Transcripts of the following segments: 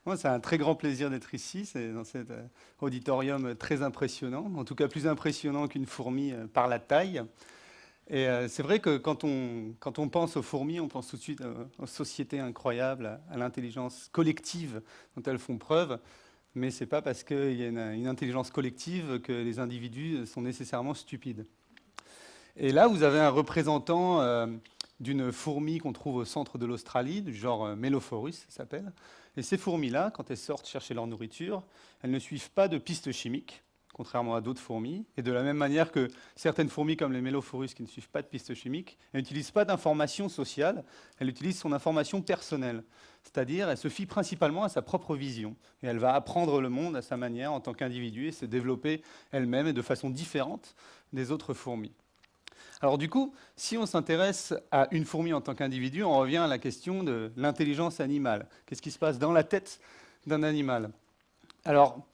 Moi, c'est un très grand plaisir d'être ici. C'est dans cet auditorium très impressionnant, en tout cas plus impressionnant qu'une fourmi par la taille. Et c'est vrai que quand on pense aux fourmis, on pense tout de suite aux sociétés incroyables, à l'intelligence collective dont elles font preuve. Mais ce n'est pas parce qu'il y a une intelligence collective que les individus sont nécessairement stupides. Et là, vous avez un représentant d'une fourmi qu'on trouve au centre de l'Australie, du genre Melophorus, ça s'appelle. Et ces fourmis-là, quand elles sortent chercher leur nourriture, elles ne suivent pas de piste chimique, contrairement à d'autres fourmis. Et de la même manière que certaines fourmis, comme les Melophorus, qui ne suivent pas de piste chimique, elles n'utilisent pas d'information sociale, elles utilisent son information personnelle. C'est-à-dire, elle se fie principalement à sa propre vision. Et elle va apprendre le monde à sa manière en tant qu'individu et se développer elle-même et de façon différente des autres fourmis. Alors du coup, si on s'intéresse à une fourmi en tant qu'individu, on revient à la question de l'intelligence animale. Qu'est-ce qui se passe dans la tête d'un animal? Alors,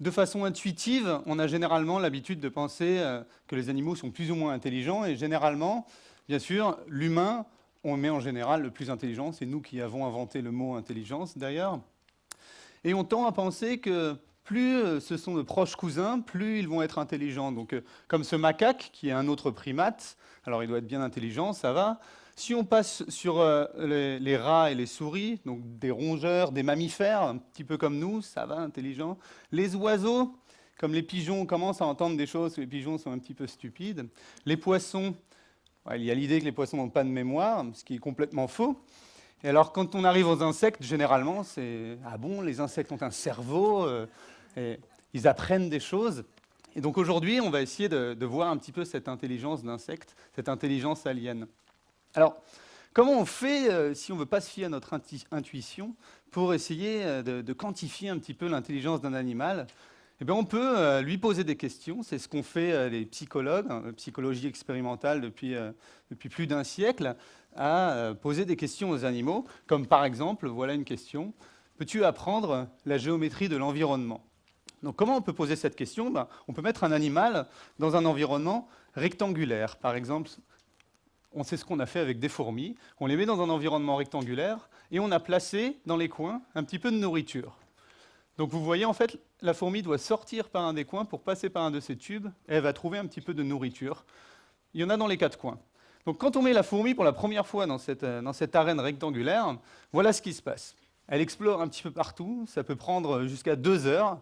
de façon intuitive, on a généralement l'habitude de penser que les animaux sont plus ou moins intelligents, et généralement, bien sûr, l'humain, on met en général le plus intelligent, c'est nous qui avons inventé le mot intelligence d'ailleurs, et on tend à penser que plus ce sont de proches cousins, plus ils vont être intelligents. Donc, comme ce macaque, qui est un autre primate, alors il doit être bien intelligent, ça va. Si on passe sur les rats et les souris, donc des rongeurs, des mammifères, un petit peu comme nous, ça va, intelligent. Les oiseaux, comme les pigeons, on commence à entendre des choses, les pigeons sont un petit peu stupides. Les poissons, ouais, il y a l'idée que les poissons n'ont pas de mémoire, ce qui est complètement faux. Et alors, quand on arrive aux insectes, généralement, c'est « Ah bon, les insectes ont un cerveau et ils apprennent des choses ». Et donc aujourd'hui, on va essayer de voir un petit peu cette intelligence d'insectes, cette intelligence alien. Alors, comment on fait, si on ne veut pas se fier à notre intuition, pour essayer de quantifier un petit peu l'intelligence d'un animal? Eh bien, on peut lui poser des questions. C'est ce qu'ont fait les psychologues, hein, la psychologie expérimentale depuis plus d'un siècle, à poser des questions aux animaux, comme par exemple, voilà une question, peux-tu apprendre la géométrie de l'environnement? Donc comment on peut poser cette question? On peut mettre un animal dans un environnement rectangulaire. Par exemple, on sait ce qu'on a fait avec des fourmis, on les met dans un environnement rectangulaire et on a placé dans les coins un petit peu de nourriture. Donc vous voyez, en fait, la fourmi doit sortir par un des coins pour passer par un de ces tubes, et elle va trouver un petit peu de nourriture. Il y en a dans les quatre coins. Donc quand on met la fourmi pour la première fois dans cette arène rectangulaire, voilà ce qui se passe. Elle explore un petit peu partout, ça peut prendre jusqu'à 2 heures.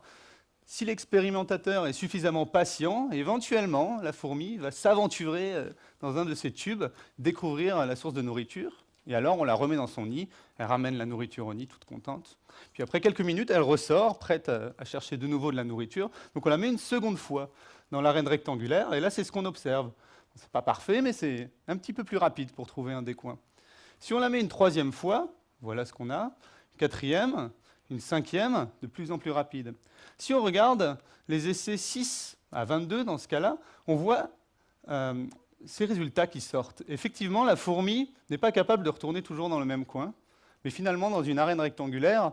Si l'expérimentateur est suffisamment patient, éventuellement, la fourmi va s'aventurer dans un de ces tubes, découvrir la source de nourriture, et alors on la remet dans son nid, elle ramène la nourriture au nid, toute contente. Puis après quelques minutes, elle ressort, prête à chercher de nouveau de la nourriture. Donc on la met une seconde fois dans l'arène rectangulaire, et là c'est ce qu'on observe. C'est pas parfait, mais c'est un petit peu plus rapide pour trouver un des coins. Si on la met une troisième fois, voilà ce qu'on a, une quatrième, une cinquième, de plus en plus rapide. Si on regarde les essais 6 à 22 dans ce cas-là, on voit ces résultats qui sortent. Effectivement, la fourmi n'est pas capable de retourner toujours dans le même coin, mais finalement, dans une arène rectangulaire,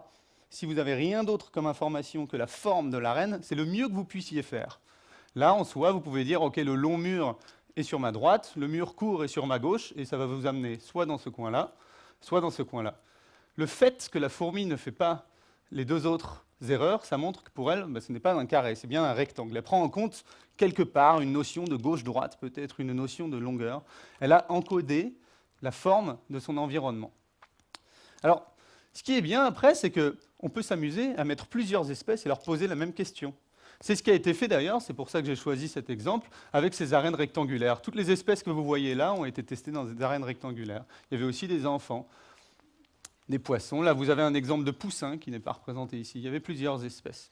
si vous n'avez rien d'autre comme information que la forme de l'arène, c'est le mieux que vous puissiez faire. Là, en soi, vous pouvez dire, OK, le long mur est sur ma droite, le mur court est sur ma gauche, et ça va vous amener soit dans ce coin-là, soit dans ce coin-là. Le fait que la fourmi ne fait pas les deux autres erreurs, ça montre que pour elle, ce n'est pas un carré, c'est bien un rectangle. Elle prend en compte quelque part une notion de gauche-droite, peut-être une notion de longueur. Elle a encodé la forme de son environnement. Alors, ce qui est bien après, c'est qu'on peut s'amuser à mettre plusieurs espèces et leur poser la même question. C'est ce qui a été fait d'ailleurs, c'est pour ça que j'ai choisi cet exemple, avec ces arènes rectangulaires. Toutes les espèces que vous voyez là ont été testées dans des arènes rectangulaires. Il y avait aussi des enfants, des poissons. Là, vous avez un exemple de poussin qui n'est pas représenté ici. Il y avait plusieurs espèces.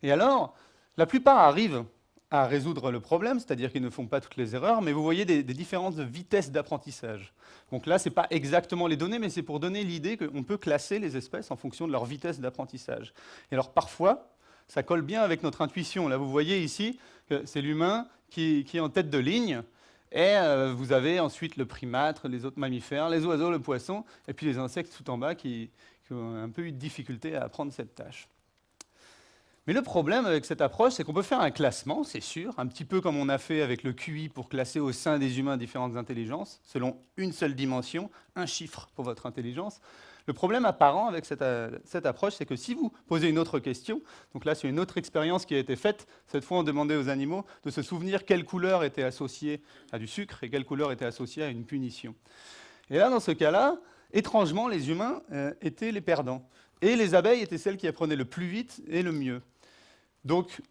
Et alors, la plupart arrivent à résoudre le problème, c'est-à-dire qu'ils ne font pas toutes les erreurs, mais vous voyez des différences de vitesse d'apprentissage. Donc là, ce n'est pas exactement les données, mais c'est pour donner l'idée qu'on peut classer les espèces en fonction de leur vitesse d'apprentissage. Et alors parfois, ça colle bien avec notre intuition. Là, vous voyez ici que c'est l'humain qui est en tête de ligne, et vous avez ensuite le primate, les autres mammifères, les oiseaux, le poisson, et puis les insectes tout en bas qui ont un peu eu de difficulté à apprendre cette tâche. Mais le problème avec cette approche, c'est qu'on peut faire un classement, c'est sûr, un petit peu comme on a fait avec le QI pour classer au sein des humains différentes intelligences, selon une seule dimension, un chiffre pour votre intelligence. Le problème apparent avec cette approche, c'est que si vous posez une autre question, donc là c'est une autre expérience qui a été faite, cette fois on demandait aux animaux de se souvenir quelle couleur était associée à du sucre et quelle couleur était associée à une punition. Et là, dans ce cas-là, étrangement, les humains étaient les perdants. Et les abeilles étaient celles qui apprenaient le plus vite et le mieux. Donc,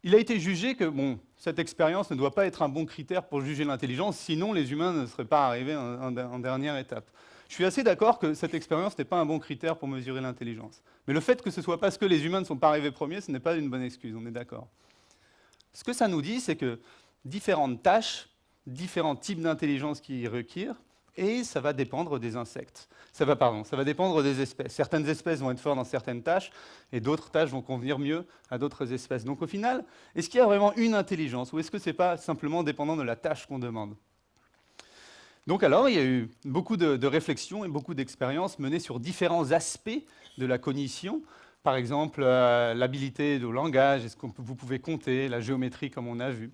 il a été jugé que cette expérience ne doit pas être un bon critère pour juger l'intelligence, sinon les humains ne seraient pas arrivés en dernière étape. Je suis assez d'accord que cette expérience n'est pas un bon critère pour mesurer l'intelligence. Mais le fait que ce soit parce que les humains ne sont pas arrivés premiers, ce n'est pas une bonne excuse, on est d'accord. Ce que ça nous dit, c'est que différentes tâches, différents types d'intelligence qui y requièrent, et ça va dépendre des insectes. Ça va dépendre des espèces. Certaines espèces vont être fortes dans certaines tâches, et d'autres tâches vont convenir mieux à d'autres espèces. Donc au final, est-ce qu'il y a vraiment une intelligence, ou est-ce que ce n'est pas simplement dépendant de la tâche qu'on demande? Donc alors, il y a eu beaucoup de réflexions et beaucoup d'expériences menées sur différents aspects de la cognition. Par exemple, l'habilité au langage, est-ce que vous pouvez compter, la géométrie comme on a vu.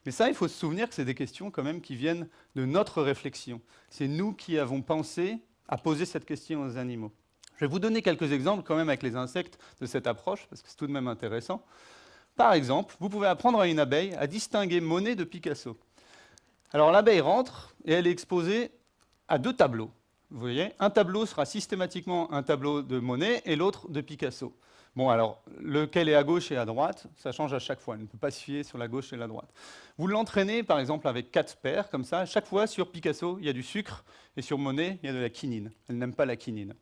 Mais ça, il faut se souvenir que c'est des questions quand même qui viennent de notre réflexion. C'est nous qui avons pensé à poser cette question aux animaux. Je vais vous donner quelques exemples quand même avec les insectes de cette approche, parce que c'est tout de même intéressant. Par exemple, vous pouvez apprendre à une abeille à distinguer Monet de Picasso. Alors l'abeille rentre et elle est exposée à deux tableaux. Vous voyez, un tableau sera systématiquement un tableau de Monet et l'autre de Picasso. Bon, alors, lequel est à gauche et à droite, ça change à chaque fois. Elle ne peut pas se fier sur la gauche et la droite. Vous l'entraînez, par exemple, avec 4 paires, comme ça. Chaque fois, sur Picasso, il y a du sucre, et sur Monet, il y a de la quinine. Elle n'aime pas la quinine.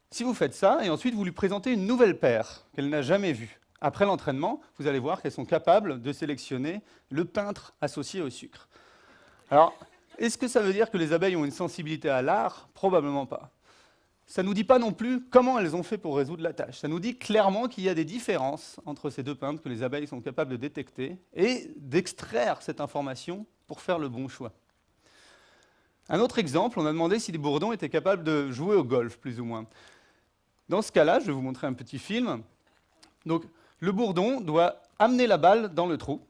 Si vous faites ça, et ensuite vous lui présentez une nouvelle paire qu'elle n'a jamais vue, après l'entraînement, vous allez voir qu'elles sont capables de sélectionner le peintre associé au sucre. Alors, est-ce que ça veut dire que les abeilles ont une sensibilité à l'art? Probablement pas. Ça ne nous dit pas non plus comment elles ont fait pour résoudre la tâche. Ça nous dit clairement qu'il y a des différences entre ces deux peintres que les abeilles sont capables de détecter et d'extraire cette information pour faire le bon choix. Un autre exemple, on a demandé si les bourdons étaient capables de jouer au golf, plus ou moins. Dans ce cas-là, je vais vous montrer un petit film. Donc, le bourdon doit amener la balle dans le trou,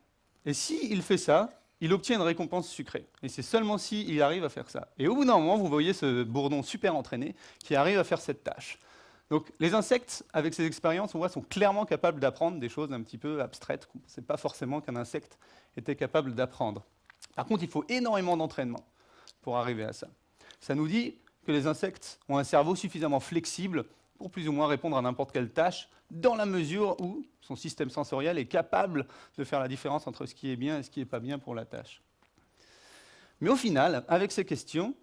et s'il fait ça, il obtient une récompense sucrée. Et c'est seulement s'il arrive à faire ça. Et au bout d'un moment, vous voyez ce bourdon super entraîné qui arrive à faire cette tâche. Donc les insectes, avec ces expériences, on voit, sont clairement capables d'apprendre des choses un petit peu abstraites. On ne pensait pas forcément qu'un insecte était capable d'apprendre. Par contre, il faut énormément d'entraînement pour arriver à ça. Ça nous dit que les insectes ont un cerveau suffisamment flexible pour plus ou moins répondre à n'importe quelle tâche, dans la mesure où son système sensoriel est capable de faire la différence entre ce qui est bien et ce qui n'est pas bien pour la tâche. Mais au final, avec ces questions,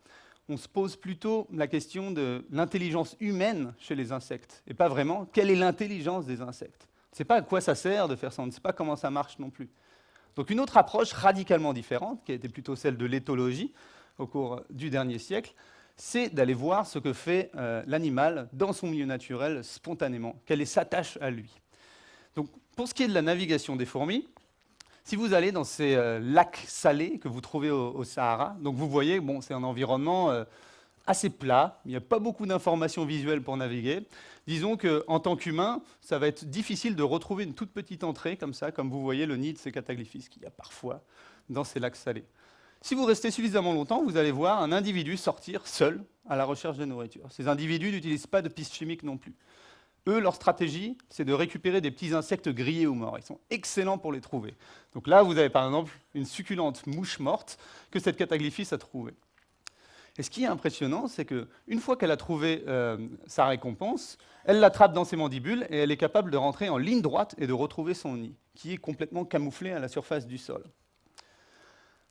on se pose plutôt la question de l'intelligence humaine chez les insectes, et pas vraiment quelle est l'intelligence des insectes. On ne sait pas à quoi ça sert de faire ça, on ne sait pas comment ça marche non plus. Donc une autre approche radicalement différente, qui a été plutôt celle de l'éthologie au cours du dernier siècle, c'est d'aller voir ce que fait l'animal dans son milieu naturel spontanément, quelle est sa tâche à lui. Donc, pour ce qui est de la navigation des fourmis, si vous allez dans ces lacs salés que vous trouvez au Sahara, donc vous voyez, bon, c'est un environnement assez plat, il n'y a pas beaucoup d'informations visuelles pour naviguer. Disons qu'en tant qu'humain, ça va être difficile de retrouver une toute petite entrée comme ça, comme vous voyez le nid de ces cataglyphis qu'il y a parfois dans ces lacs salés. Si vous restez suffisamment longtemps, vous allez voir un individu sortir seul à la recherche de nourriture. Ces individus n'utilisent pas de pistes chimiques non plus. Eux, leur stratégie, c'est de récupérer des petits insectes grillés ou morts. Ils sont excellents pour les trouver. Donc là, vous avez par exemple une succulente mouche morte que cette cataglyphis a trouvée. Et ce qui est impressionnant, c'est qu'une fois qu'elle a trouvé sa récompense, elle l'attrape dans ses mandibules et elle est capable de rentrer en ligne droite et de retrouver son nid, qui est complètement camouflé à la surface du sol.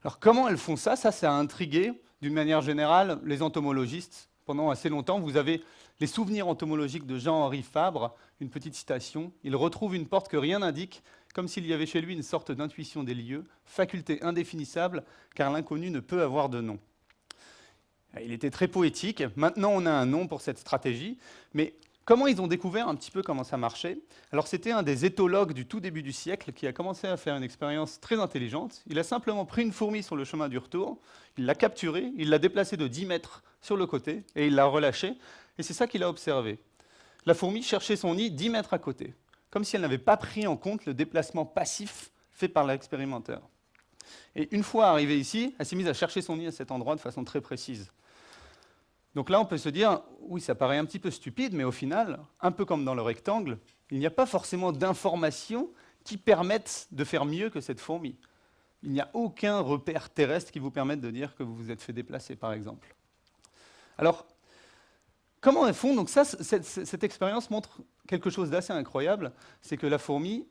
Alors comment elles font ça? Ça a intrigué, d'une manière générale, les entomologistes. Pendant assez longtemps, vous avez les souvenirs entomologiques de Jean-Henri Fabre, une petite citation. Il retrouve une porte que rien n'indique, comme s'il y avait chez lui une sorte d'intuition des lieux, faculté indéfinissable, car l'inconnu ne peut avoir de nom. Il était très poétique. Maintenant, on a un nom pour cette stratégie, mais comment ils ont découvert un petit peu comment ça marchait? Alors, c'était un des éthologues du tout début du siècle qui a commencé à faire une expérience très intelligente. Il a simplement pris une fourmi sur le chemin du retour, il l'a capturée, il l'a déplacée de 10 mètres sur le côté et il l'a relâchée. Et c'est ça qu'il a observé. La fourmi cherchait son nid 10 mètres à côté, comme si elle n'avait pas pris en compte le déplacement passif fait par l'expérimenteur. Et une fois arrivée ici, elle s'est mise à chercher son nid à cet endroit de façon très précise. Donc là, on peut se dire, oui, ça paraît un petit peu stupide, mais au final, un peu comme dans le rectangle, il n'y a pas forcément d'informations qui permettent de faire mieux que cette fourmi. Il n'y a aucun repère terrestre qui vous permette de dire que vous vous êtes fait déplacer, par exemple. Alors, comment elles font? Donc ça, cette expérience montre quelque chose d'assez incroyable, c'est que la fourmi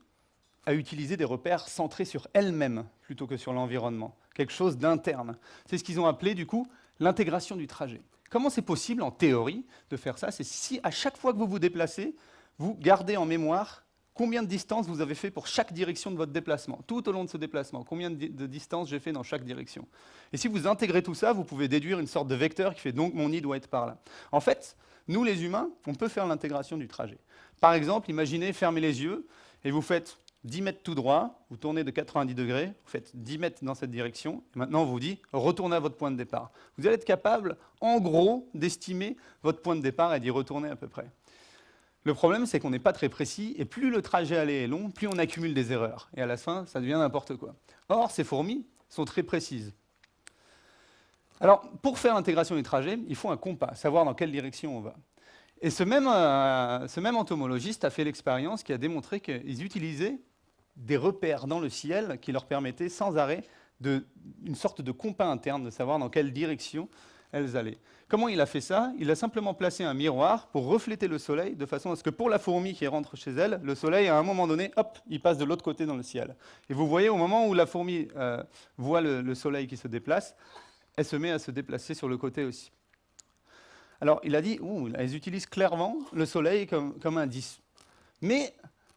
a utilisé des repères centrés sur elle-même plutôt que sur l'environnement, quelque chose d'interne. C'est ce qu'ils ont appelé, du coup, l'intégration du trajet. Comment c'est possible, en théorie, de faire ça? C'est si, à chaque fois que vous vous déplacez, vous gardez en mémoire combien de distance vous avez fait pour chaque direction de votre déplacement, tout au long de ce déplacement, combien de distance j'ai fait dans chaque direction. Et si vous intégrez tout ça, vous pouvez déduire une sorte de vecteur qui fait donc mon nid doit être par là. En fait, nous les humains, on peut faire l'intégration du trajet. Par exemple, imaginez, fermez les yeux et vous faites 10 mètres tout droit, vous tournez de 90 degrés, vous faites 10 mètres dans cette direction, et maintenant on vous dit retournez à votre point de départ. Vous allez être capable, en gros, d'estimer votre point de départ et d'y retourner à peu près. Le problème, c'est qu'on n'est pas très précis, et plus le trajet aller est long, plus on accumule des erreurs. Et à la fin, ça devient n'importe quoi. Or, ces fourmis sont très précises. Alors, pour faire l'intégration du trajet, il faut un compas, savoir dans quelle direction on va. Et ce même entomologiste a fait l'expérience qui a démontré qu'ils utilisaient des repères dans le ciel qui leur permettaient sans arrêt une sorte de compas interne, de savoir dans quelle direction elles allaient. Comment il a fait ça? Il a simplement placé un miroir pour refléter le soleil, de façon à ce que pour la fourmi qui rentre chez elle, le soleil, à un moment donné, hop, il passe de l'autre côté dans le ciel. Et vous voyez, au moment où la fourmi voit le soleil qui se déplace, elle se met à se déplacer sur le côté aussi. Alors, il a dit, elles utilisent clairement le soleil comme indice. Mais,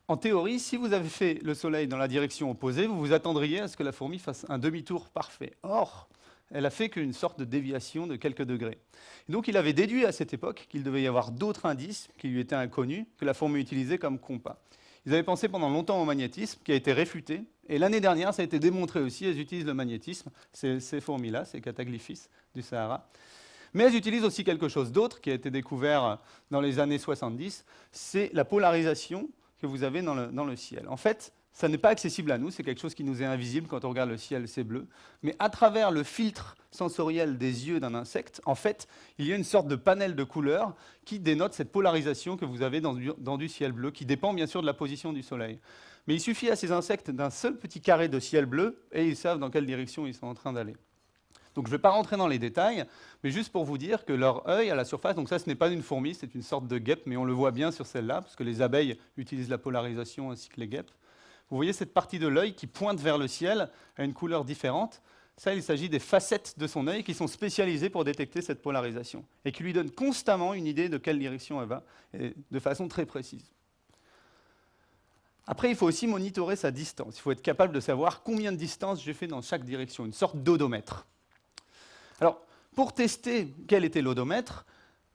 en théorie, si vous avez fait le soleil dans la direction opposée, vous vous attendriez à ce que la fourmi fasse un demi-tour parfait. Or, elle a fait qu'une sorte de déviation de quelques degrés. Et donc, il avait déduit à cette époque qu'il devait y avoir d'autres indices qui lui étaient inconnus, que la fourmi utilisait comme compas. Ils avaient pensé pendant longtemps au magnétisme, qui a été réfuté. Et l'année dernière, ça a été démontré aussi, elles utilisent le magnétisme, ces fourmis-là, ces Cataglyphis du Sahara. Mais elles utilisent aussi quelque chose d'autre qui a été découvert dans les années 70, c'est la polarisation que vous avez dans le ciel. En fait, ça n'est pas accessible à nous, c'est quelque chose qui nous est invisible quand on regarde le ciel, c'est bleu. Mais à travers le filtre sensoriel des yeux d'un insecte, en fait, il y a une sorte de panel de couleurs qui dénote cette polarisation que vous avez dans du ciel bleu, qui dépend bien sûr de la position du soleil. Mais il suffit à ces insectes d'un seul petit carré de ciel bleu et ils savent dans quelle direction ils sont en train d'aller. Donc je ne vais pas rentrer dans les détails, mais juste pour vous dire que leur œil à la surface, donc ça ce n'est pas une fourmi, c'est une sorte de guêpe, mais on le voit bien sur celle-là, parce que les abeilles utilisent la polarisation ainsi que les guêpes. Vous voyez cette partie de l'œil qui pointe vers le ciel à une couleur différente. Ça, il s'agit des facettes de son œil qui sont spécialisées pour détecter cette polarisation et qui lui donnent constamment une idée de quelle direction elle va, et de façon très précise. Après, il faut aussi monitorer sa distance. Il faut être capable de savoir combien de distance j'ai fait dans chaque direction, une sorte d'odomètre. Alors, pour tester quel était l'odomètre,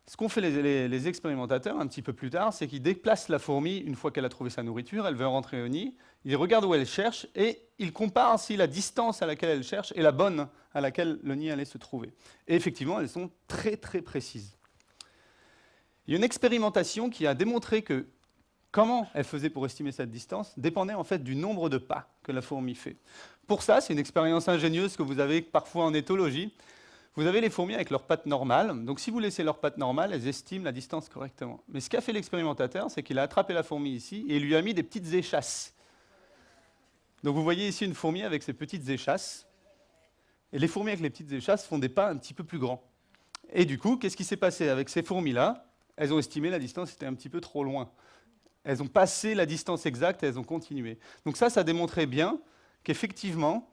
ce qu'ont fait les expérimentateurs un petit peu plus tard, c'est qu'ils déplacent la fourmi une fois qu'elle a trouvé sa nourriture, elle veut rentrer au nid, ils regardent où elle cherche et ils comparent si la distance à laquelle elle cherche est la bonne à laquelle le nid allait se trouver. Et effectivement, elles sont très très précises. Il y a une expérimentation qui a démontré que comment elle faisait pour estimer cette distance dépendait en fait du nombre de pas que la fourmi fait. Pour ça, c'est une expérience ingénieuse que vous avez parfois en éthologie. Vous avez les fourmis avec leurs pattes normales. Donc si vous laissez leurs pattes normales, elles estiment la distance correctement. Mais ce qu'a fait l'expérimentateur, c'est qu'il a attrapé la fourmi ici et il lui a mis des petites échasses. Donc vous voyez ici une fourmi avec ses petites échasses. Et les fourmis avec les petites échasses font des pas un petit peu plus grands. Et du coup, qu'est-ce qui s'est passé avec ces fourmis-là? Elles ont estimé la distance était un petit peu trop loin. Elles ont passé la distance exacte et elles ont continué. Donc ça démontrait bien qu'effectivement,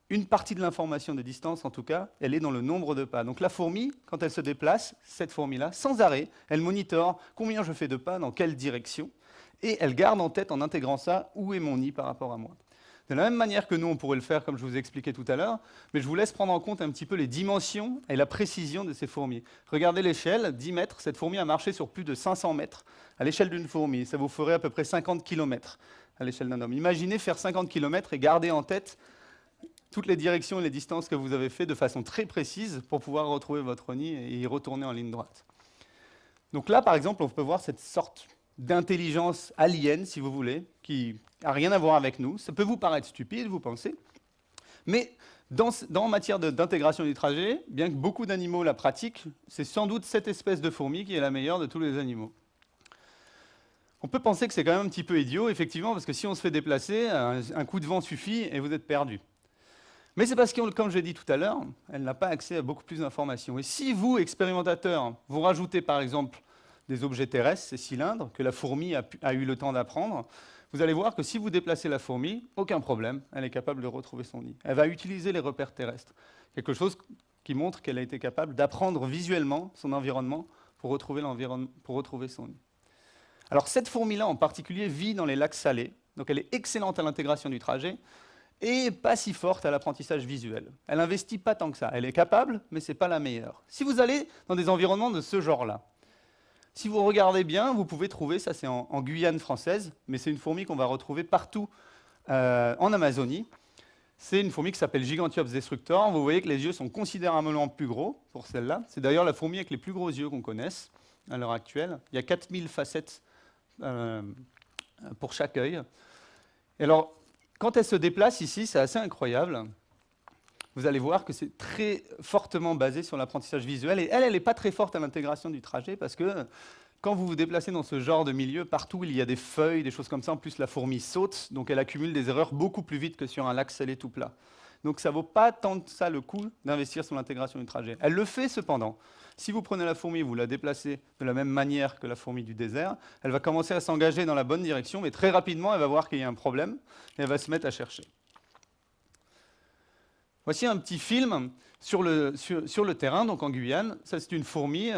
une partie de l'information de distance, en tout cas, elle est dans le nombre de pas. Donc la fourmi, quand elle se déplace, cette fourmi-là, sans arrêt, elle monitore combien je fais de pas, dans quelle direction, et elle garde en tête, en intégrant ça, où est mon nid par rapport à moi. De la même manière que nous, on pourrait le faire, comme je vous ai expliqué tout à l'heure, mais je vous laisse prendre en compte un petit peu les dimensions et la précision de ces fourmis. Regardez l'échelle, 10 mètres, cette fourmi a marché sur plus de 500 mètres. À l'échelle d'une fourmi, ça vous ferait à peu près 50 km à l'échelle d'un homme. Imaginez faire 50 km et garder en tête toutes les directions et les distances que vous avez fait de façon très précise pour pouvoir retrouver votre nid et y retourner en ligne droite. Donc là, par exemple, on peut voir cette sorte d'intelligence alien, si vous voulez, qui n'a rien à voir avec nous. Ça peut vous paraître stupide, vous pensez, mais En matière d'intégration du trajet, bien que beaucoup d'animaux la pratiquent, c'est sans doute cette espèce de fourmi qui est la meilleure de tous les animaux. On peut penser que c'est quand même un petit peu idiot, effectivement, parce que si on se fait déplacer, un coup de vent suffit et vous êtes perdu. Mais c'est parce que, comme je l'ai dit tout à l'heure, elle n'a pas accès à beaucoup plus d'informations. Et si vous, expérimentateurs, vous rajoutez par exemple des objets terrestres, ces cylindres, que la fourmi a eu le temps d'apprendre, vous allez voir que si vous déplacez la fourmi, aucun problème, elle est capable de retrouver son nid. Elle va utiliser les repères terrestres. Quelque chose qui montre qu'elle a été capable d'apprendre visuellement son environnement pour retrouver son nid. Alors cette fourmi-là en particulier vit dans les lacs salés, donc elle est excellente à l'intégration du trajet, et pas si forte à l'apprentissage visuel. Elle n'investit pas tant que ça. Elle est capable, mais ce n'est pas la meilleure. Si vous allez dans des environnements de ce genre-là, si vous regardez bien, vous pouvez trouver, ça c'est en Guyane française, mais c'est une fourmi qu'on va retrouver partout en Amazonie. C'est une fourmi qui s'appelle Gigantiops destructor. Vous voyez que les yeux sont considérablement plus gros pour celle-là. C'est d'ailleurs la fourmi avec les plus gros yeux qu'on connaisse à l'heure actuelle. Il y a 4000 facettes pour chaque œil. Et alors, quand elle se déplace ici, c'est assez incroyable. Vous allez voir que c'est très fortement basé sur l'apprentissage visuel. Et elle n'est pas très forte à l'intégration du trajet parce que quand vous vous déplacez dans ce genre de milieu, partout où il y a des feuilles, des choses comme ça, en plus la fourmi saute, donc elle accumule des erreurs beaucoup plus vite que sur un lac salé tout plat. Donc ça ne vaut pas tant que ça le coup d'investir sur l'intégration du trajet. Elle le fait cependant. Si vous prenez la fourmi et vous la déplacez de la même manière que la fourmi du désert, elle va commencer à s'engager dans la bonne direction, mais très rapidement, elle va voir qu'il y a un problème et elle va se mettre à chercher. Voici un petit film sur le terrain, donc en Guyane. Ça, c'est une fourmi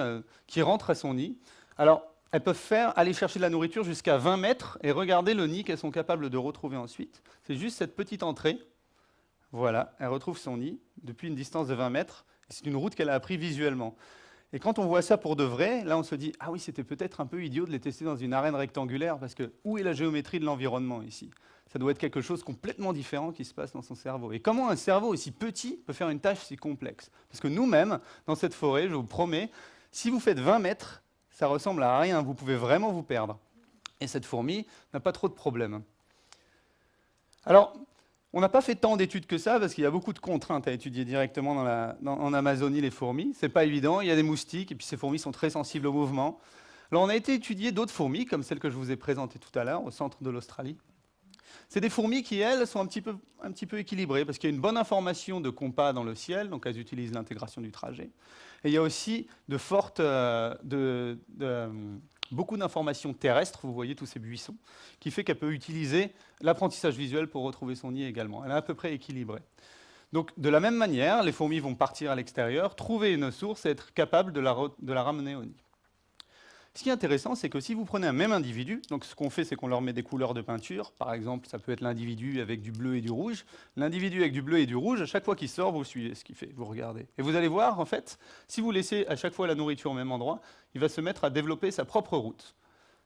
qui rentre à son nid. Alors, elles peuvent aller chercher de la nourriture jusqu'à 20 mètres et regarder le nid qu'elles sont capables de retrouver ensuite. C'est juste cette petite entrée. Voilà, elle retrouve son nid depuis une distance de 20 mètres. C'est une route qu'elle a appris visuellement. Et quand on voit ça pour de vrai, là on se dit « Ah oui, c'était peut-être un peu idiot de les tester dans une arène rectangulaire, parce que où est la géométrie de l'environnement ici ?» Ça doit être quelque chose de complètement différent qui se passe dans son cerveau. Et comment un cerveau aussi petit peut faire une tâche si complexe? Parce que nous-mêmes, dans cette forêt, je vous promets, si vous faites 20 mètres, ça ressemble à rien, vous pouvez vraiment vous perdre. Et cette fourmi n'a pas trop de problèmes. Alors, on n'a pas fait tant d'études que ça, parce qu'il y a beaucoup de contraintes à étudier directement en Amazonie, les fourmis. Ce n'est pas évident, il y a des moustiques, et puis ces fourmis sont très sensibles au mouvement. Alors on a été étudier d'autres fourmis, comme celle que je vous ai présentée tout à l'heure, au centre de l'Australie. C'est des fourmis qui, elles, sont un petit peu équilibrées, parce qu'il y a une bonne information de compas dans le ciel, donc elles utilisent l'intégration du trajet. Et il y a aussi beaucoup d'informations terrestres, vous voyez tous ces buissons, qui fait qu'elle peut utiliser l'apprentissage visuel pour retrouver son nid également. Elle est à peu près équilibrée. Donc, de la même manière, les fourmis vont partir à l'extérieur, trouver une source et être capables de la ramener au nid. Ce qui est intéressant, c'est que si vous prenez un même individu, donc ce qu'on fait, c'est qu'on leur met des couleurs de peinture. Par exemple, ça peut être l'individu avec du bleu et du rouge. L'individu avec du bleu et du rouge, à chaque fois qu'il sort, vous suivez ce qu'il fait, vous regardez. Et vous allez voir, en fait, si vous laissez à chaque fois la nourriture au même endroit, il va se mettre à développer sa propre route.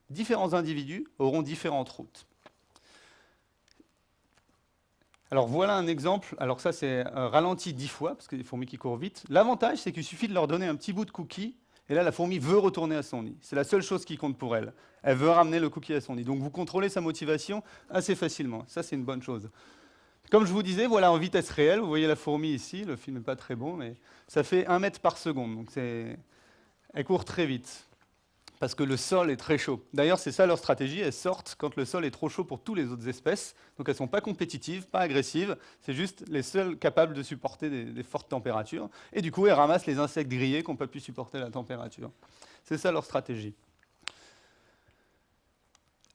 Différents individus auront différentes routes. Alors voilà un exemple. Alors ça, c'est ralenti 10 fois, parce que les fourmis qui courent vite. L'avantage, c'est qu'il suffit de leur donner un petit bout de cookie. Et là, la fourmi veut retourner à son nid. C'est la seule chose qui compte pour elle. Elle veut ramener le cookie à son nid. Donc vous contrôlez sa motivation assez facilement. Ça, c'est une bonne chose. Comme je vous disais, voilà en vitesse réelle. Vous voyez la fourmi ici. Le film n'est pas très bon, mais ça fait 1 mètre par seconde. Donc elle court très vite. Parce que le sol est très chaud. D'ailleurs, c'est ça leur stratégie. Elles sortent quand le sol est trop chaud pour toutes les autres espèces. Donc elles ne sont pas compétitives, pas agressives. C'est juste les seules capables de supporter des fortes températures. Et du coup, elles ramassent les insectes grillés qui n'ont pas pu supporter la température. C'est ça leur stratégie.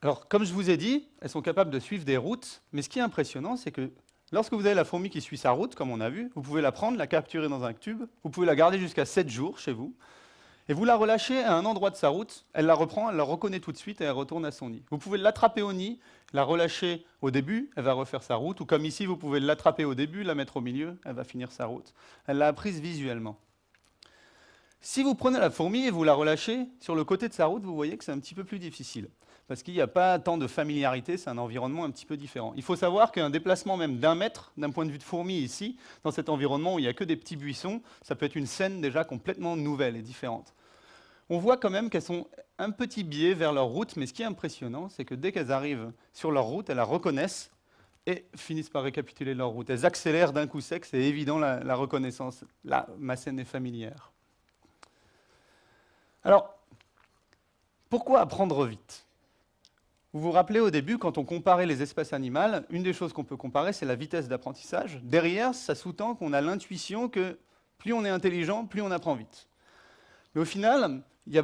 Alors, comme je vous ai dit, elles sont capables de suivre des routes. Mais ce qui est impressionnant, c'est que lorsque vous avez la fourmi qui suit sa route, comme on a vu, vous pouvez la prendre, la capturer dans un tube. Vous pouvez la garder jusqu'à 7 jours chez vous. Et vous la relâchez à un endroit de sa route, elle la reprend, elle la reconnaît tout de suite et elle retourne à son nid. Vous pouvez l'attraper au nid, la relâcher au début, elle va refaire sa route, ou comme ici, vous pouvez l'attraper au début, la mettre au milieu, elle va finir sa route. Elle l'a apprise visuellement. Si vous prenez la fourmi et vous la relâchez sur le côté de sa route, vous voyez que c'est un petit peu plus difficile. Parce qu'il n'y a pas tant de familiarité, c'est un environnement un petit peu différent. Il faut savoir qu'un déplacement même d'1 mètre, d'un point de vue de fourmi ici, dans cet environnement où il n'y a que des petits buissons, ça peut être une scène déjà complètement nouvelle et différente. On voit quand même qu'elles sont un petit biais vers leur route, mais ce qui est impressionnant, c'est que dès qu'elles arrivent sur leur route, elles la reconnaissent et finissent par récapituler leur route. Elles accélèrent d'un coup sec, c'est évident, la reconnaissance. Là, ma scène est familière. Alors, pourquoi apprendre vite? Vous vous rappelez au début, quand on comparait les espèces animales, une des choses qu'on peut comparer, c'est la vitesse d'apprentissage. Derrière, ça sous-tend qu'on a l'intuition que plus on est intelligent, plus on apprend vite. Mais au final, il y a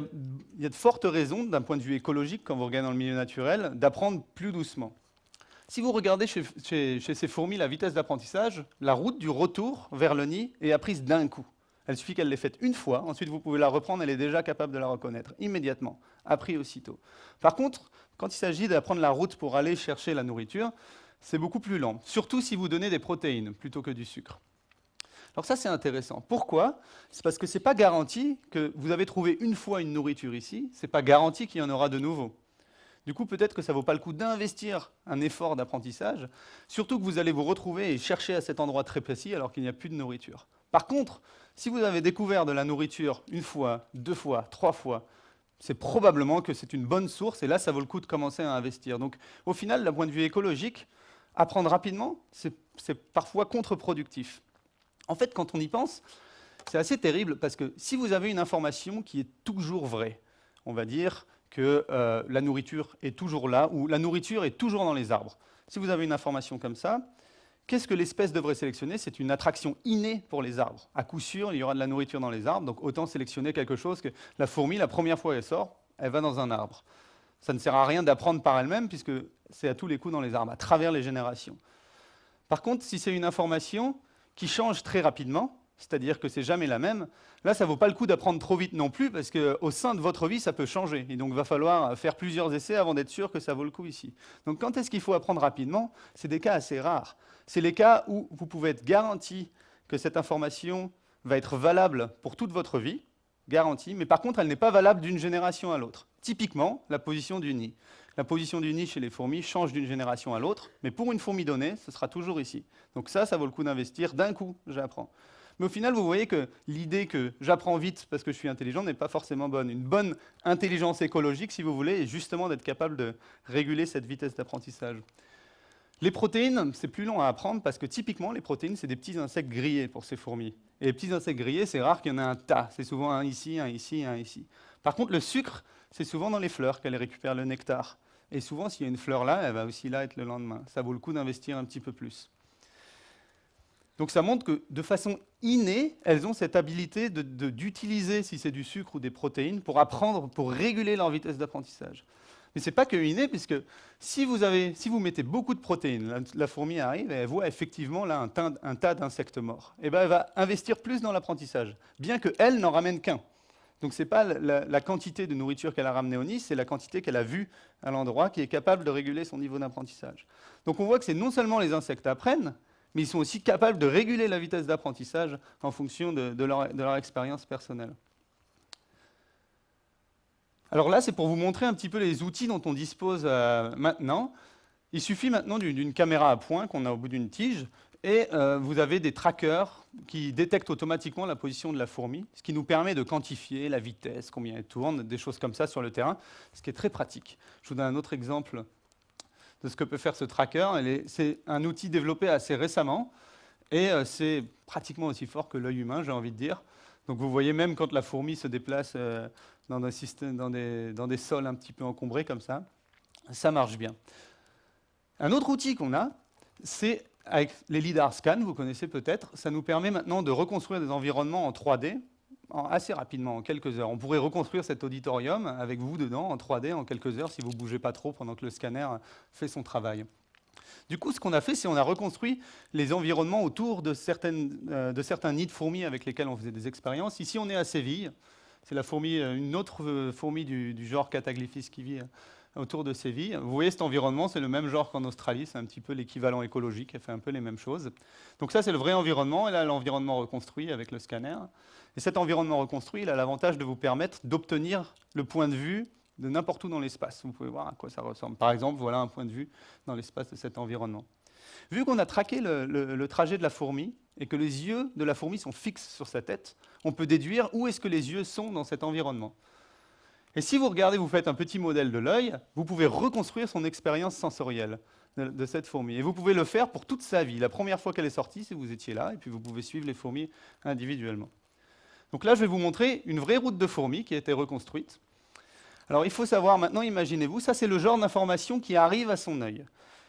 de fortes raisons, d'un point de vue écologique, quand vous regardez dans le milieu naturel, d'apprendre plus doucement. Si vous regardez chez ces fourmis la vitesse d'apprentissage, la route du retour vers le nid est apprise d'un coup. Il suffit qu'elle l'ait faite une fois, ensuite vous pouvez la reprendre, elle est déjà capable de la reconnaître, immédiatement, appris aussitôt. Par contre, quand il s'agit d'apprendre la route pour aller chercher la nourriture, c'est beaucoup plus lent, surtout si vous donnez des protéines plutôt que du sucre. Alors ça, c'est intéressant. Pourquoi? C'est parce que ce n'est pas garanti que vous avez trouvé une fois une nourriture ici, ce n'est pas garanti qu'il y en aura de nouveau. Du coup, peut-être que ça ne vaut pas le coup d'investir un effort d'apprentissage, surtout que vous allez vous retrouver et chercher à cet endroit très précis alors qu'il n'y a plus de nourriture. Par contre, si vous avez découvert de la nourriture une fois, deux fois, trois fois, c'est probablement que c'est une bonne source, et là, ça vaut le coup de commencer à investir. Donc, au final, d'un point de vue écologique, apprendre rapidement, c'est parfois contre-productif. En fait, quand on y pense, c'est assez terrible, parce que si vous avez une information qui est toujours vraie, on va dire que la nourriture est toujours là, ou la nourriture est toujours dans les arbres. Si vous avez une information comme ça, qu'est-ce que l'espèce devrait sélectionner? C'est une attraction innée pour les arbres. À coup sûr, il y aura de la nourriture dans les arbres, donc autant sélectionner quelque chose que la fourmi, la première fois elle sort, elle va dans un arbre. Ça ne sert à rien d'apprendre par elle-même, puisque c'est à tous les coups dans les arbres, à travers les générations. Par contre, si c'est une information qui change très rapidement, c'est-à-dire que c'est jamais la même, là, ça ne vaut pas le coup d'apprendre trop vite non plus, parce qu'au sein de votre vie, ça peut changer. Et donc, il va falloir faire plusieurs essais avant d'être sûr que ça vaut le coup ici. Donc, quand est-ce qu'il faut apprendre rapidement? C'est des cas assez rares. C'est les cas où vous pouvez être garanti que cette information va être valable pour toute votre vie, garantie, mais par contre, elle n'est pas valable d'une génération à l'autre. Typiquement, la position du nid. La position du nid chez les fourmis change d'une génération à l'autre, mais pour une fourmi donnée, ce sera toujours ici. Donc ça vaut le coup d'investir. D'un coup, j'apprends. Mais au final, vous voyez que l'idée que j'apprends vite parce que je suis intelligent n'est pas forcément bonne. Une bonne intelligence écologique, si vous voulez, est justement d'être capable de réguler cette vitesse d'apprentissage. Les protéines, c'est plus long à apprendre parce que typiquement, les protéines, c'est des petits insectes grillés pour ces fourmis. Et les petits insectes grillés, c'est rare qu'il y en ait un tas. C'est souvent un ici, un ici, un ici. Par contre, le sucre, c'est souvent dans les fleurs qu'elle récupère le nectar. Et souvent, s'il y a une fleur là, elle va aussi là être le lendemain. Ça vaut le coup d'investir un petit peu plus. Donc ça montre que de façon innée, elles ont cette habilité d'utiliser, si c'est du sucre ou des protéines, pour apprendre, pour réguler leur vitesse d'apprentissage. Mais ce n'est pas que inné, puisque si vous mettez beaucoup de protéines, la fourmi arrive et elle voit effectivement là un tas d'insectes morts. Et ben elle va investir plus dans l'apprentissage, bien qu'elle n'en ramène qu'un. Donc ce n'est pas la quantité de nourriture qu'elle a ramenée au nid, c'est la quantité qu'elle a vue à l'endroit qui est capable de réguler son niveau d'apprentissage. Donc on voit que c'est non seulement les insectes apprennent, mais ils sont aussi capables de réguler la vitesse d'apprentissage en fonction de leur expérience personnelle. Alors là, c'est pour vous montrer un petit peu les outils dont on dispose maintenant. Il suffit maintenant d'une caméra à point qu'on a au bout d'une tige, et vous avez des trackers qui détectent automatiquement la position de la fourmi, ce qui nous permet de quantifier la vitesse, combien elle tourne, des choses comme ça sur le terrain, ce qui est très pratique. Je vous donne un autre exemple de ce que peut faire ce tracker. C'est un outil développé assez récemment, et c'est pratiquement aussi fort que l'œil humain, j'ai envie de dire. Donc vous voyez, même quand la fourmi se déplace dans des sols un petit peu encombrés comme ça marche bien. Un autre outil qu'on a, c'est avec les LiDAR scans, vous connaissez peut-être, ça nous permet maintenant de reconstruire des environnements en 3D assez rapidement, en quelques heures. On pourrait reconstruire cet auditorium avec vous dedans en 3D en quelques heures si vous ne bougez pas trop pendant que le scanner fait son travail. Du coup, ce qu'on a fait, c'est qu'on a reconstruit les environnements autour de certains nids de fourmis avec lesquels on faisait des expériences. Ici, on est à Séville. C'est une autre fourmi du genre Cataglyphis qui vit autour de Séville. Vous voyez cet environnement, c'est le même genre qu'en Australie, c'est un petit peu l'équivalent écologique, elle fait un peu les mêmes choses. Donc ça, c'est le vrai environnement, et là, l'environnement reconstruit avec le scanner. Et cet environnement reconstruit, il a l'avantage de vous permettre d'obtenir le point de vue de n'importe où dans l'espace. Vous pouvez voir à quoi ça ressemble. Par exemple, voilà un point de vue dans l'espace de cet environnement. Vu qu'on a traqué le trajet de la fourmi et que les yeux de la fourmi sont fixes sur sa tête, on peut déduire où est-ce que les yeux sont dans cet environnement. Et si vous regardez, vous faites un petit modèle de l'œil, vous pouvez reconstruire son expérience sensorielle. de cette fourmi. Et vous pouvez le faire pour toute sa vie. La première fois qu'elle est sortie, c'est que vous étiez là, et puis vous pouvez suivre les fourmis individuellement. Donc là, je vais vous montrer une vraie route de fourmis qui a été reconstruite. Alors il faut savoir maintenant, imaginez-vous, ça c'est le genre d'information qui arrive à son œil.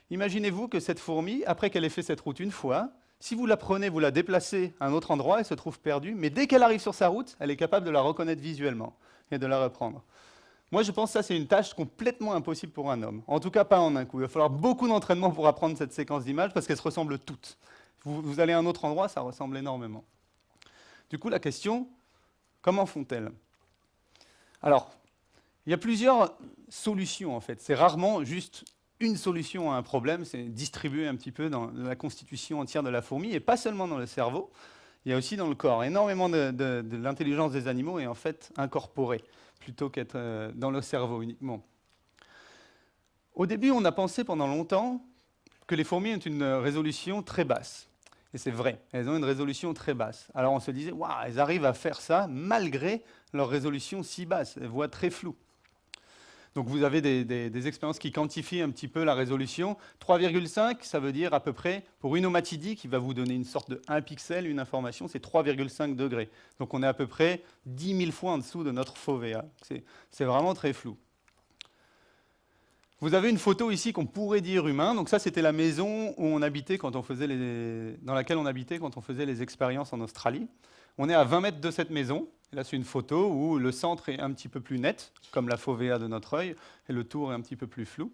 Imaginez-vous que cette fourmi, après qu'elle ait fait cette route une fois, si vous la prenez, vous la déplacez à un autre endroit, elle se trouve perdue, mais dès qu'elle arrive sur sa route, elle est capable de la reconnaître visuellement et de la reprendre. Moi, je pense que ça, c'est une tâche complètement impossible pour un homme. En tout cas, pas en un coup. Il va falloir beaucoup d'entraînement pour apprendre cette séquence d'images parce qu'elles se ressemblent toutes. Vous allez à un autre endroit, ça ressemble énormément. Du coup, la question, comment font-elles? Alors, il y a plusieurs solutions, en fait. C'est rarement juste une solution à un problème, c'est distribué un petit peu dans la constitution entière de la fourmi, et pas seulement dans le cerveau, il y a aussi dans le corps. Énormément de l'intelligence des animaux est en fait incorporée, plutôt qu'être dans le cerveau uniquement. Au début, on a pensé pendant longtemps que les fourmis ont une résolution très basse. Et c'est vrai, elles ont une résolution très basse. Alors on se disait, waouh, elles arrivent à faire ça malgré leur résolution si basse, elles voient très flou. Donc vous avez des expériences qui quantifient un petit peu la résolution. 3,5, ça veut dire à peu près, pour une omatidie qui va vous donner une sorte de 1 pixel, une information, c'est 3,5 degrés. Donc on est à peu près 10 000 fois en dessous de notre FOVEA. C'est vraiment très flou. Vous avez une photo ici qu'on pourrait dire humain. Donc ça, c'était la maison où on habitait quand on faisait dans laquelle on habitait quand on faisait les expériences en Australie. On est à 20 mètres de cette maison. Et là, c'est une photo où le centre est un petit peu plus net, comme la FOVEA de notre œil, et le tour est un petit peu plus flou.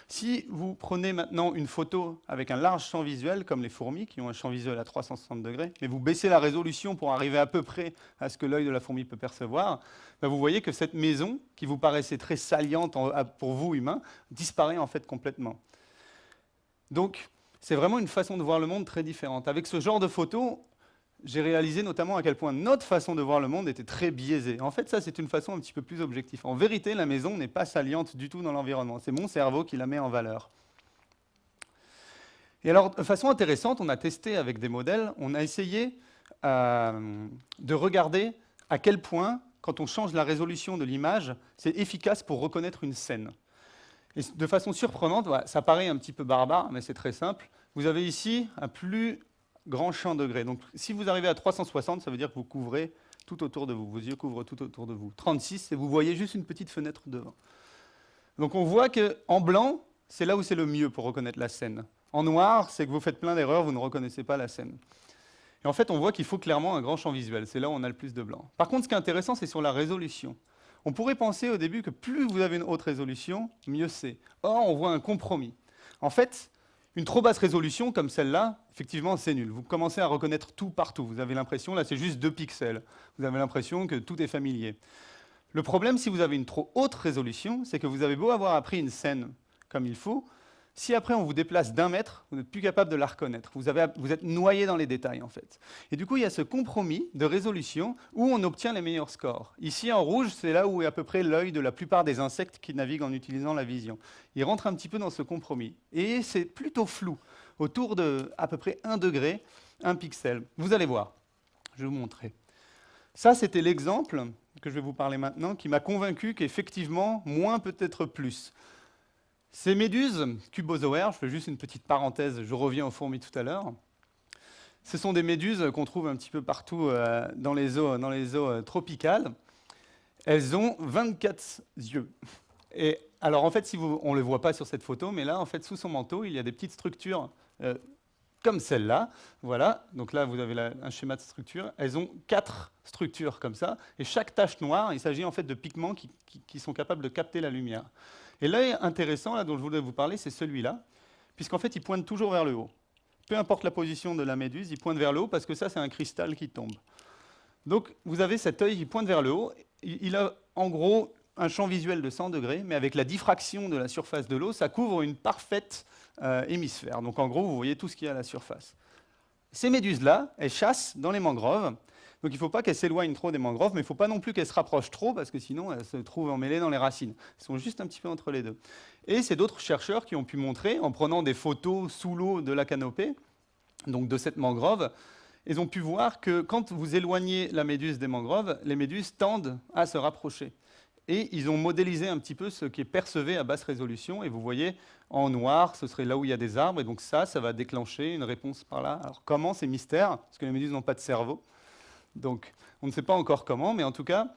Si vous prenez maintenant une photo avec un large champ visuel, comme les fourmis, qui ont un champ visuel à 360 degrés, mais vous baissez la résolution pour arriver à peu près à ce que l'œil de la fourmi peut percevoir, ben vous voyez que cette maison, qui vous paraissait très saliente pour vous, humains, disparaît en fait complètement. Donc, c'est vraiment une façon de voir le monde très différente. Avec ce genre de photos, j'ai réalisé notamment à quel point notre façon de voir le monde était très biaisée. En fait, ça, c'est une façon un petit peu plus objective. En vérité, la maison n'est pas saliente du tout dans l'environnement. C'est mon cerveau qui la met en valeur. Et alors, de façon intéressante, on a testé avec des modèles, on a essayé de regarder à quel point, quand on change la résolution de l'image, c'est efficace pour reconnaître une scène. Et de façon surprenante, ça paraît un petit peu barbare, mais c'est très simple. Vous avez ici un plus grand champ degré. Donc, si vous arrivez à 360, ça veut dire que vous couvrez tout autour de vous. Vos yeux couvrent tout autour de vous. 36, et vous voyez juste une petite fenêtre devant. Donc, on voit qu'en blanc, c'est là où c'est le mieux pour reconnaître la scène. En noir, c'est que vous faites plein d'erreurs, vous ne reconnaissez pas la scène. Et en fait, on voit qu'il faut clairement un grand champ visuel. C'est là où on a le plus de blanc. Par contre, ce qui est intéressant, c'est sur la résolution. On pourrait penser au début que plus vous avez une haute résolution, mieux c'est. Or, on voit un compromis. En fait, une trop basse résolution comme celle-là, effectivement, c'est nul. Vous commencez à reconnaître tout partout. Vous avez l'impression, là, c'est juste 2 pixels. Vous avez l'impression que tout est familier. Le problème, si vous avez une trop haute résolution, c'est que vous avez beau avoir appris une scène comme il faut, si après on vous déplace d'1 mètre, vous n'êtes plus capable de la reconnaître. Vous êtes noyé dans les détails, en fait. Et du coup, il y a ce compromis de résolution où on obtient les meilleurs scores. Ici, en rouge, c'est là où est à peu près l'œil de la plupart des insectes qui naviguent en utilisant la vision. Ils rentrent un petit peu dans ce compromis. Et c'est plutôt flou, autour de à peu près 1 degré, 1 pixel. Vous allez voir. Je vais vous montrer. Ça, c'était l'exemple que je vais vous parler maintenant, qui m'a convaincu qu'effectivement, moins peut être plus. Ces méduses cubozoaires, je fais juste une petite parenthèse, je reviens aux fourmis tout à l'heure. Ce sont des méduses qu'on trouve un petit peu partout dans les eaux tropicales. Elles ont 24 yeux. Et alors en fait, on ne le voit pas sur cette photo, mais là, en fait, sous son manteau, il y a des petites structures comme celle-là. Voilà, donc là, vous avez un schéma de structure. Elles ont 4 structures comme ça. Et chaque tache noire, il s'agit en fait de pigments qui sont capables de capter la lumière. Et l'œil intéressant là, dont je voulais vous parler, c'est celui-là, puisqu'en fait, il pointe toujours vers le haut. Peu importe la position de la méduse, il pointe vers le haut, parce que ça, c'est un cristal qui tombe. Donc, vous avez cet œil qui pointe vers le haut. Il a, en gros, un champ visuel de 100 degrés, mais avec la diffraction de la surface de l'eau, ça couvre une parfaite hémisphère. Donc, en gros, vous voyez tout ce qu'il y a à la surface. Ces méduses-là, elles chassent dans les mangroves. Donc il ne faut pas qu'elles s'éloignent trop des mangroves, mais il ne faut pas non plus qu'elles se rapprochent trop, parce que sinon elles se trouvent emmêlées dans les racines. Elles sont juste un petit peu entre les deux. Et c'est d'autres chercheurs qui ont pu montrer, en prenant des photos sous l'eau de la canopée, donc de cette mangrove, ils ont pu voir que quand vous éloignez la méduse des mangroves, les méduses tendent à se rapprocher. Et ils ont modélisé un petit peu ce qui est percevé à basse résolution. Et vous voyez, en noir, ce serait là où il y a des arbres. Et donc ça va déclencher une réponse par là. Alors comment? C'est mystère, parce que les méduses n'ont pas de cerveau. Donc on ne sait pas encore comment, mais en tout cas,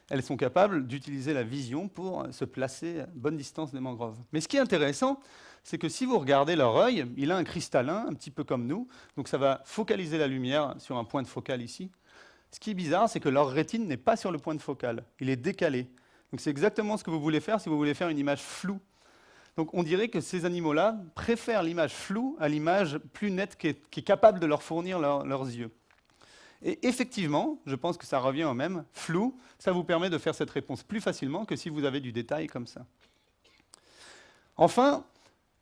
elles sont capables d'utiliser la vision pour se placer à bonne distance des mangroves. Mais ce qui est intéressant, c'est que si vous regardez leur œil, il a un cristallin, un petit peu comme nous. Donc ça va focaliser la lumière sur un point de focale ici. Ce qui est bizarre, c'est que leur rétine n'est pas sur le point de focale. Il est décalé. Donc c'est exactement ce que vous voulez faire si vous voulez faire une image floue. Donc on dirait que ces animaux-là préfèrent l'image floue à l'image plus nette qui est capable de leur fournir leurs yeux. Et effectivement, je pense que ça revient au même, flou, ça vous permet de faire cette réponse plus facilement que si vous avez du détail comme ça. Enfin,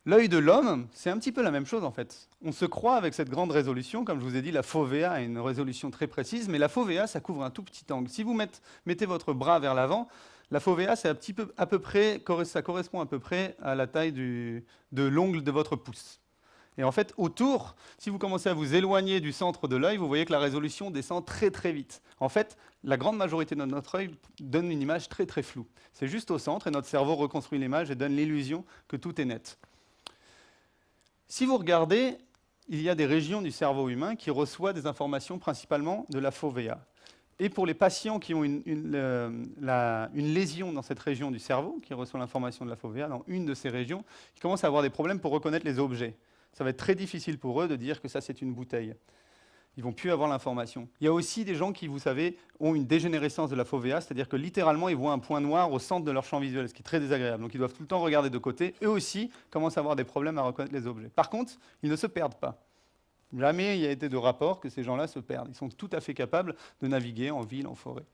l'œil de l'homme, c'est un petit peu la même chose en fait. On se croit avec cette grande résolution, comme je vous ai dit, la fovea a une résolution très précise, mais la fovea, ça couvre un tout petit angle. Si vous mettez votre bras vers l'avant, la fovea, ça correspond à peu près à la taille de l'ongle de votre pouce. Et en fait, autour, si vous commencez à vous éloigner du centre de l'œil, vous voyez que la résolution descend très très vite. En fait, la grande majorité de notre œil donne une image très très floue. C'est juste au centre et notre cerveau reconstruit l'image et donne l'illusion que tout est net. Si vous regardez, il y a des régions du cerveau humain qui reçoivent des informations principalement de la fovea. Et pour les patients qui ont une lésion dans cette région du cerveau, qui reçoit l'information de la fovea, dans une de ces régions, ils commencent à avoir des problèmes pour reconnaître les objets. Ça va être très difficile pour eux de dire que ça, c'est une bouteille. Ils ne vont plus avoir l'information. Il y a aussi des gens qui, vous savez, ont une dégénérescence de la fovea, c'est-à-dire que littéralement, ils voient un point noir au centre de leur champ visuel, ce qui est très désagréable. Donc ils doivent tout le temps regarder de côté. Eux aussi commencent à avoir des problèmes à reconnaître les objets. Par contre, ils ne se perdent pas. Jamais il y a été de rapport que ces gens-là se perdent. Ils sont tout à fait capables de naviguer en ville, en forêt.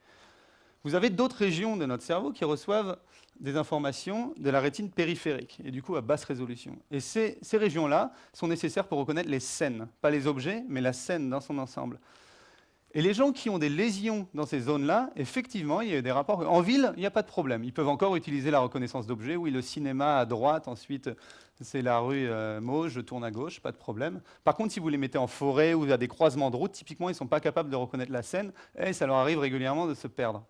Vous avez d'autres régions de notre cerveau qui reçoivent des informations de la rétine périphérique, et du coup à basse résolution. Et ces régions-là sont nécessaires pour reconnaître les scènes, pas les objets, mais la scène dans son ensemble. Et les gens qui ont des lésions dans ces zones-là, effectivement, il y a eu des rapports. En ville, il n'y a pas de problème. Ils peuvent encore utiliser la reconnaissance d'objets. Oui, le cinéma à droite, ensuite c'est la rue Mauge, je tourne à gauche, pas de problème. Par contre, si vous les mettez en forêt ou à des croisements de route, typiquement, ils ne sont pas capables de reconnaître la scène, et ça leur arrive régulièrement de se perdre.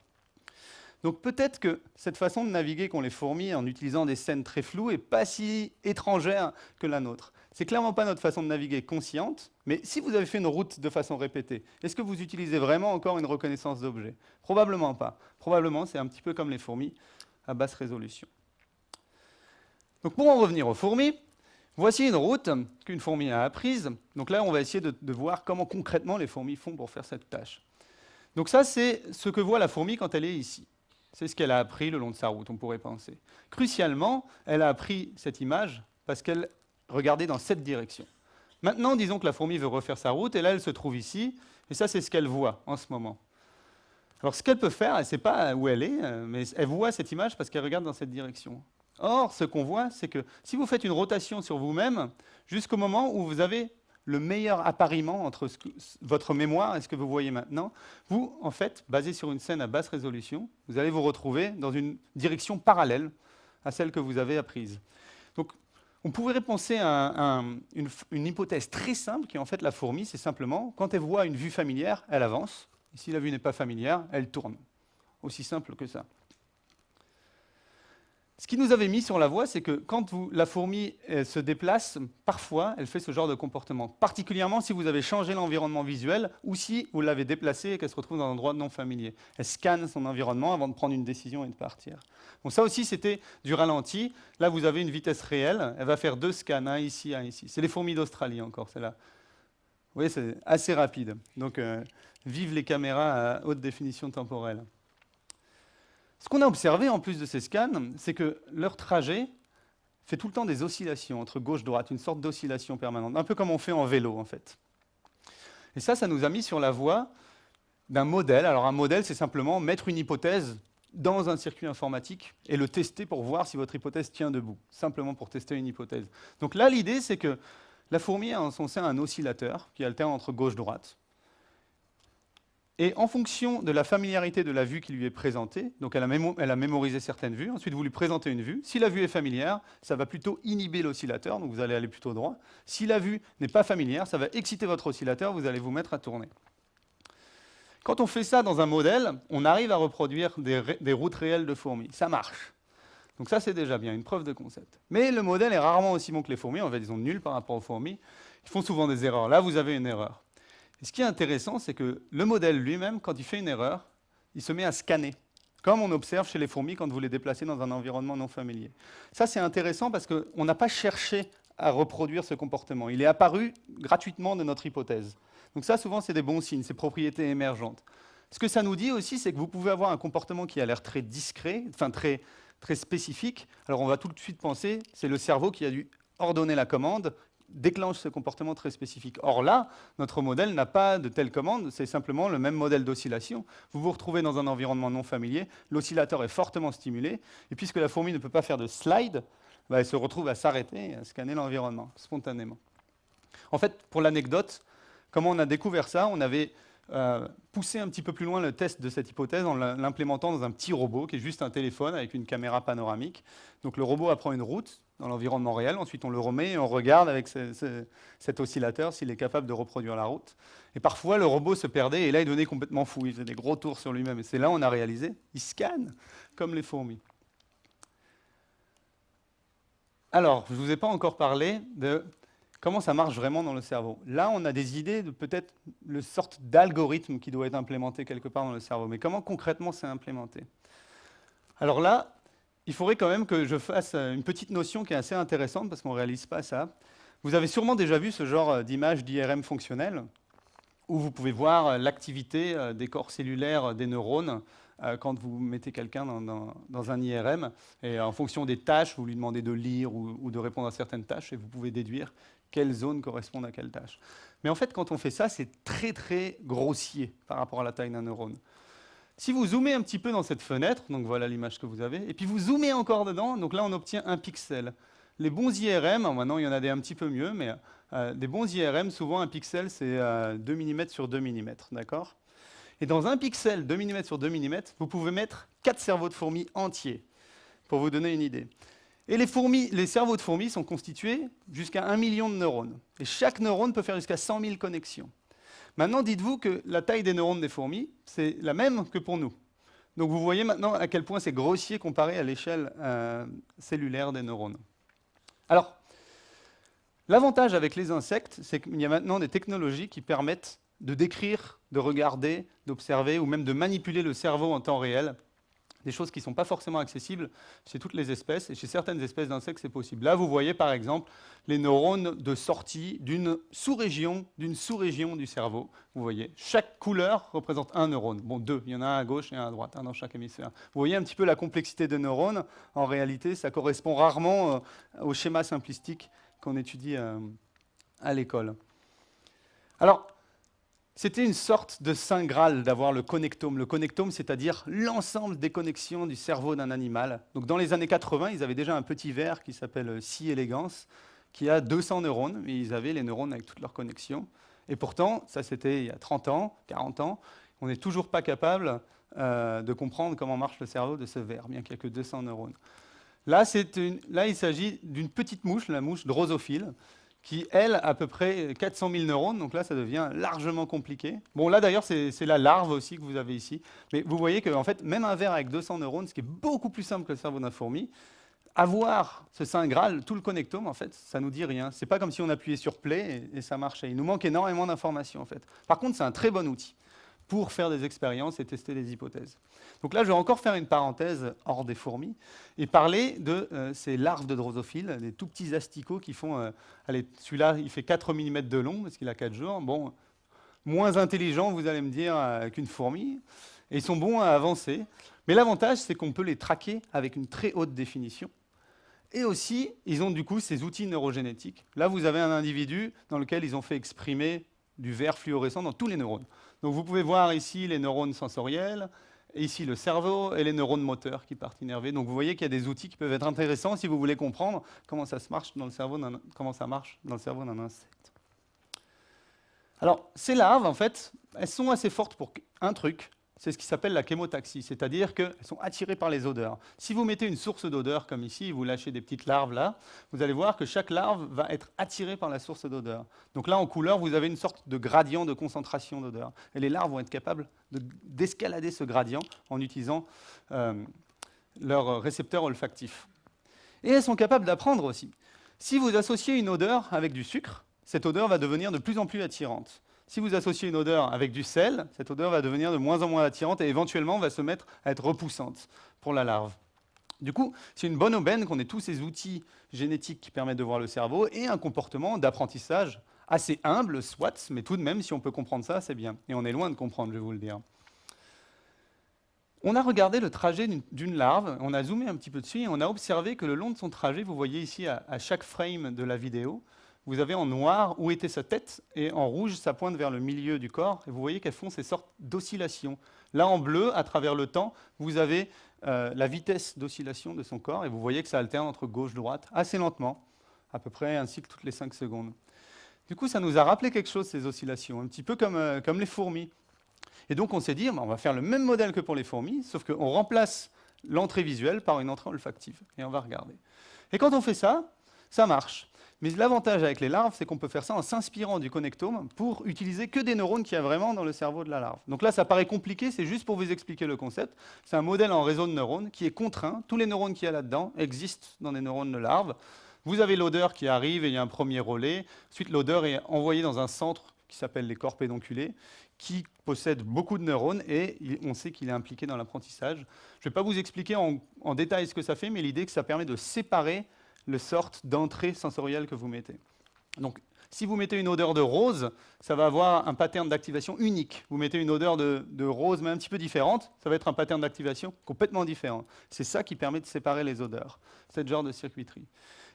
Donc peut-être que cette façon de naviguer qu'ont les fourmis en utilisant des scènes très floues n'est pas si étrangère que la nôtre. C'est clairement pas notre façon de naviguer consciente, mais si vous avez fait une route de façon répétée, est-ce que vous utilisez vraiment encore une reconnaissance d'objet? Probablement pas. Probablement, c'est un petit peu comme les fourmis à basse résolution. Donc pour en revenir aux fourmis, voici une route qu'une fourmi a apprise. Donc là, on va essayer de voir comment concrètement les fourmis font pour faire cette tâche. Donc ça, c'est ce que voit la fourmi quand elle est ici. C'est ce qu'elle a appris le long de sa route, on pourrait penser. Crucialement, elle a appris cette image parce qu'elle regardait dans cette direction. Maintenant, disons que la fourmi veut refaire sa route, et là, elle se trouve ici, et ça, c'est ce qu'elle voit en ce moment. Alors, ce qu'elle peut faire, elle ne sait pas où elle est, mais elle voit cette image parce qu'elle regarde dans cette direction. Or, ce qu'on voit, c'est que si vous faites une rotation sur vous-même, jusqu'au moment où vous avez le meilleur appariement entre votre mémoire et ce que vous voyez maintenant, vous, en fait, basé sur une scène à basse résolution, vous allez vous retrouver dans une direction parallèle à celle que vous avez apprise. Donc, on pourrait penser à une hypothèse très simple qui est en fait la fourmi, c'est simplement, quand elle voit une vue familière, elle avance, et si la vue n'est pas familière, elle tourne. Aussi simple que ça. Ce qui nous avait mis sur la voie, c'est que quand la fourmi se déplace, parfois, elle fait ce genre de comportement. Particulièrement si vous avez changé l'environnement visuel ou si vous l'avez déplacée et qu'elle se retrouve dans un endroit non familier. Elle scanne son environnement avant de prendre une décision et de partir. Bon, ça aussi, c'était du ralenti. Là, vous avez une vitesse réelle. Elle va faire 2 scans, un ici, un ici. C'est les fourmis d'Australie encore, c'est là. Vous voyez, c'est assez rapide. Donc, vive les caméras à haute définition temporelle. Ce qu'on a observé en plus de ces scans, c'est que leur trajet fait tout le temps des oscillations entre gauche-droite, une sorte d'oscillation permanente, un peu comme on fait en vélo en fait. Et ça nous a mis sur la voie d'un modèle. Alors un modèle, c'est simplement mettre une hypothèse dans un circuit informatique et le tester pour voir si votre hypothèse tient debout, simplement pour tester une hypothèse. Donc là, l'idée, c'est que la fourmi a en son sein un oscillateur qui alterne entre gauche-droite. Et en fonction de la familiarité de la vue qui lui est présentée, donc elle a mémorisé certaines vues, ensuite vous lui présentez une vue. Si la vue est familière, ça va plutôt inhiber l'oscillateur, donc vous allez aller plutôt droit. Si la vue n'est pas familière, ça va exciter votre oscillateur, vous allez vous mettre à tourner. Quand on fait ça dans un modèle, on arrive à reproduire des routes réelles de fourmis. Ça marche. Donc ça, c'est déjà bien, une preuve de concept. Mais le modèle est rarement aussi bon que les fourmis. En fait, ils sont nuls par rapport aux fourmis. Ils font souvent des erreurs. Là, vous avez une erreur. Et ce qui est intéressant, c'est que le modèle lui-même, quand il fait une erreur, il se met à scanner, comme on observe chez les fourmis quand vous les déplacez dans un environnement non familier. Ça, c'est intéressant parce qu'on n'a pas cherché à reproduire ce comportement. Il est apparu gratuitement de notre hypothèse. Donc ça, souvent, c'est des bons signes, ces propriétés émergentes. Ce que ça nous dit aussi, c'est que vous pouvez avoir un comportement qui a l'air très discret, enfin très spécifique. Alors on va tout de suite penser, c'est le cerveau qui a dû ordonner la commande, déclenche ce comportement très spécifique. Or là, notre modèle n'a pas de telle commande, c'est simplement le même modèle d'oscillation. Vous vous retrouvez dans un environnement non familier, l'oscillateur est fortement stimulé, et puisque la fourmi ne peut pas faire de slide, elle se retrouve à s'arrêter et à scanner l'environnement spontanément. En fait, pour l'anecdote, comment on a découvert ça? On avait poussé un petit peu plus loin le test de cette hypothèse en l'implémentant dans un petit robot qui est juste un téléphone avec une caméra panoramique. Donc le robot apprend une route dans l'environnement réel, ensuite on le remet et on regarde avec cet oscillateur s'il est capable de reproduire la route. Et parfois le robot se perdait et là il devenait complètement fou, il faisait des gros tours sur lui-même. Et c'est là où on a réalisé, il scanne comme les fourmis. Alors, je ne vous ai pas encore parlé de comment ça marche vraiment dans le cerveau. Là, on a des idées de peut-être une sorte d'algorithme qui doit être implémenté quelque part dans le cerveau. Mais comment concrètement c'est implémenté? Alors là, il faudrait quand même que je fasse une petite notion qui est assez intéressante parce qu'on ne réalise pas ça. Vous avez sûrement déjà vu ce genre d'image d'IRM fonctionnelle où vous pouvez voir l'activité des corps cellulaires des neurones quand vous mettez quelqu'un dans un IRM. Et en fonction des tâches, vous lui demandez de lire ou de répondre à certaines tâches et vous pouvez déduire quelles zones correspondent à quelle tâche. Mais en fait, quand on fait ça, c'est très très grossier par rapport à la taille d'un neurone. Si vous zoomez un petit peu dans cette fenêtre, donc voilà l'image que vous avez, et puis vous zoomez encore dedans, donc là on obtient un pixel. Les bons IRM, maintenant il y en a des un petit peu mieux, mais des bons IRM, souvent un pixel c'est 2 mm sur 2 mm, d'accord? Et dans un pixel 2 mm sur 2 mm, vous pouvez mettre 4 cerveaux de fourmis entiers, pour vous donner une idée. Et les cerveaux de fourmis sont constitués jusqu'à 1 million de neurones. Et chaque neurone peut faire jusqu'à 100 000 connexions. Maintenant, dites-vous que la taille des neurones des fourmis, c'est la même que pour nous. Donc vous voyez maintenant à quel point c'est grossier comparé à l'échelle cellulaire des neurones. Alors, l'avantage avec les insectes, c'est qu'il y a maintenant des technologies qui permettent de décrire, de regarder, d'observer, ou même de manipuler le cerveau en temps réel. Des choses qui ne sont pas forcément accessibles chez toutes les espèces, et chez certaines espèces d'insectes, c'est possible. Là, vous voyez par exemple les neurones de sortie d'une sous-région du cerveau. Vous voyez, chaque couleur représente un neurone. Bon, deux, il y en a un à gauche et un à droite, un dans chaque hémisphère. Vous voyez un petit peu la complexité des neurones. En réalité, ça correspond rarement au schéma simplistique qu'on étudie à l'école. Alors, c'était une sorte de saint Graal d'avoir le connectome. Le connectome, c'est-à-dire l'ensemble des connexions du cerveau d'un animal. Donc dans les années 80, ils avaient déjà un petit ver qui s'appelle C. elegans, qui a 200 neurones, et ils avaient les neurones avec toutes leurs connexions. Et pourtant, ça c'était il y a 30 ans, 40 ans, on n'est toujours pas capable de comprendre comment marche le cerveau de ce ver, bien qu'il n'y ait que 200 neurones. Là, il s'agit d'une petite mouche, la mouche drosophile, qui, elle, a à peu près 400 000 neurones. Donc là, ça devient largement compliqué. Bon, là, d'ailleurs, c'est la larve aussi que vous avez ici. Mais vous voyez qu'en fait, même un ver avec 200 neurones, ce qui est beaucoup plus simple que le cerveau d'un fourmi, avoir ce saint Graal, tout le connectome, en fait, ça ne nous dit rien. C'est pas comme si on appuyait sur play et ça marchait. Il nous manque énormément d'informations, en fait. Par contre, c'est un très bon outil pour faire des expériences et tester des hypothèses. Donc là, je vais encore faire une parenthèse hors des fourmis et parler de ces larves de drosophiles, des tout petits asticots qui font... allez, celui-là, il fait 4 mm de long parce qu'il a 4 jours. Bon, moins intelligent, vous allez me dire, qu'une fourmi. Et ils sont bons à avancer. Mais l'avantage, c'est qu'on peut les traquer avec une très haute définition. Et aussi, ils ont du coup ces outils neurogénétiques. Là, vous avez un individu dans lequel ils ont fait exprimer du vert fluorescent dans tous les neurones. Donc vous pouvez voir ici les neurones sensoriels, et ici le cerveau et les neurones moteurs qui partent innerver. Donc vous voyez qu'il y a des outils qui peuvent être intéressants si vous voulez comprendre comment ça marche dans le cerveau d'un insecte. Alors ces larves, en fait, elles sont assez fortes pour un truc, c'est ce qui s'appelle la chémotaxie, c'est-à-dire qu'elles sont attirées par les odeurs. Si vous mettez une source d'odeur comme ici, et vous lâchez des petites larves là, vous allez voir que chaque larve va être attirée par la source d'odeur. Donc là, en couleur, vous avez une sorte de gradient de concentration d'odeur. Et les larves vont être capables d'escalader ce gradient en utilisant leur récepteur olfactif. Et elles sont capables d'apprendre aussi. Si vous associez une odeur avec du sucre, cette odeur va devenir de plus en plus attirante. Si vous associez une odeur avec du sel, cette odeur va devenir de moins en moins attirante et éventuellement va se mettre à être repoussante pour la larve. Du coup, c'est une bonne aubaine qu'on ait tous ces outils génétiques qui permettent de voir le cerveau et un comportement d'apprentissage assez humble, soit, mais tout de même, si on peut comprendre ça, c'est bien. Et on est loin de comprendre, je vais vous le dire. On a regardé le trajet d'une larve, on a zoomé un petit peu dessus et on a observé que le long de son trajet, vous voyez ici à chaque frame de la vidéo, vous avez en noir où était sa tête et en rouge, ça pointe vers le milieu du corps. Et vous voyez qu'elles font ces sortes d'oscillations. Là, en bleu, à travers le temps, vous avez la vitesse d'oscillation de son corps et vous voyez que ça alterne entre gauche-droite assez lentement, à peu près un cycle toutes les 5 secondes. Du coup, ça nous a rappelé quelque chose, ces oscillations, un petit peu comme les fourmis. Et donc, on s'est dit, on va faire le même modèle que pour les fourmis, sauf qu'on remplace l'entrée visuelle par une entrée olfactive. Et on va regarder. Et quand on fait ça, ça marche. Mais l'avantage avec les larves, c'est qu'on peut faire ça en s'inspirant du connectome pour utiliser que des neurones qu'il y a vraiment dans le cerveau de la larve. Donc là, ça paraît compliqué, c'est juste pour vous expliquer le concept. C'est un modèle en réseau de neurones qui est contraint. Tous les neurones qu'il y a là-dedans existent dans des neurones de larves. Vous avez l'odeur qui arrive et il y a un premier relais. Ensuite, l'odeur est envoyée dans un centre qui s'appelle les corps pédonculés, qui possède beaucoup de neurones et on sait qu'il est impliqué dans l'apprentissage. Je ne vais pas vous expliquer en détail ce que ça fait, mais l'idée est que ça permet de séparer le sorte d'entrée sensorielle que vous mettez. Donc, si vous mettez une odeur de rose, ça va avoir un pattern d'activation unique. Vous mettez une odeur de rose, mais un petit peu différente, ça va être un pattern d'activation complètement différent. C'est ça qui permet de séparer les odeurs, ce genre de circuiterie.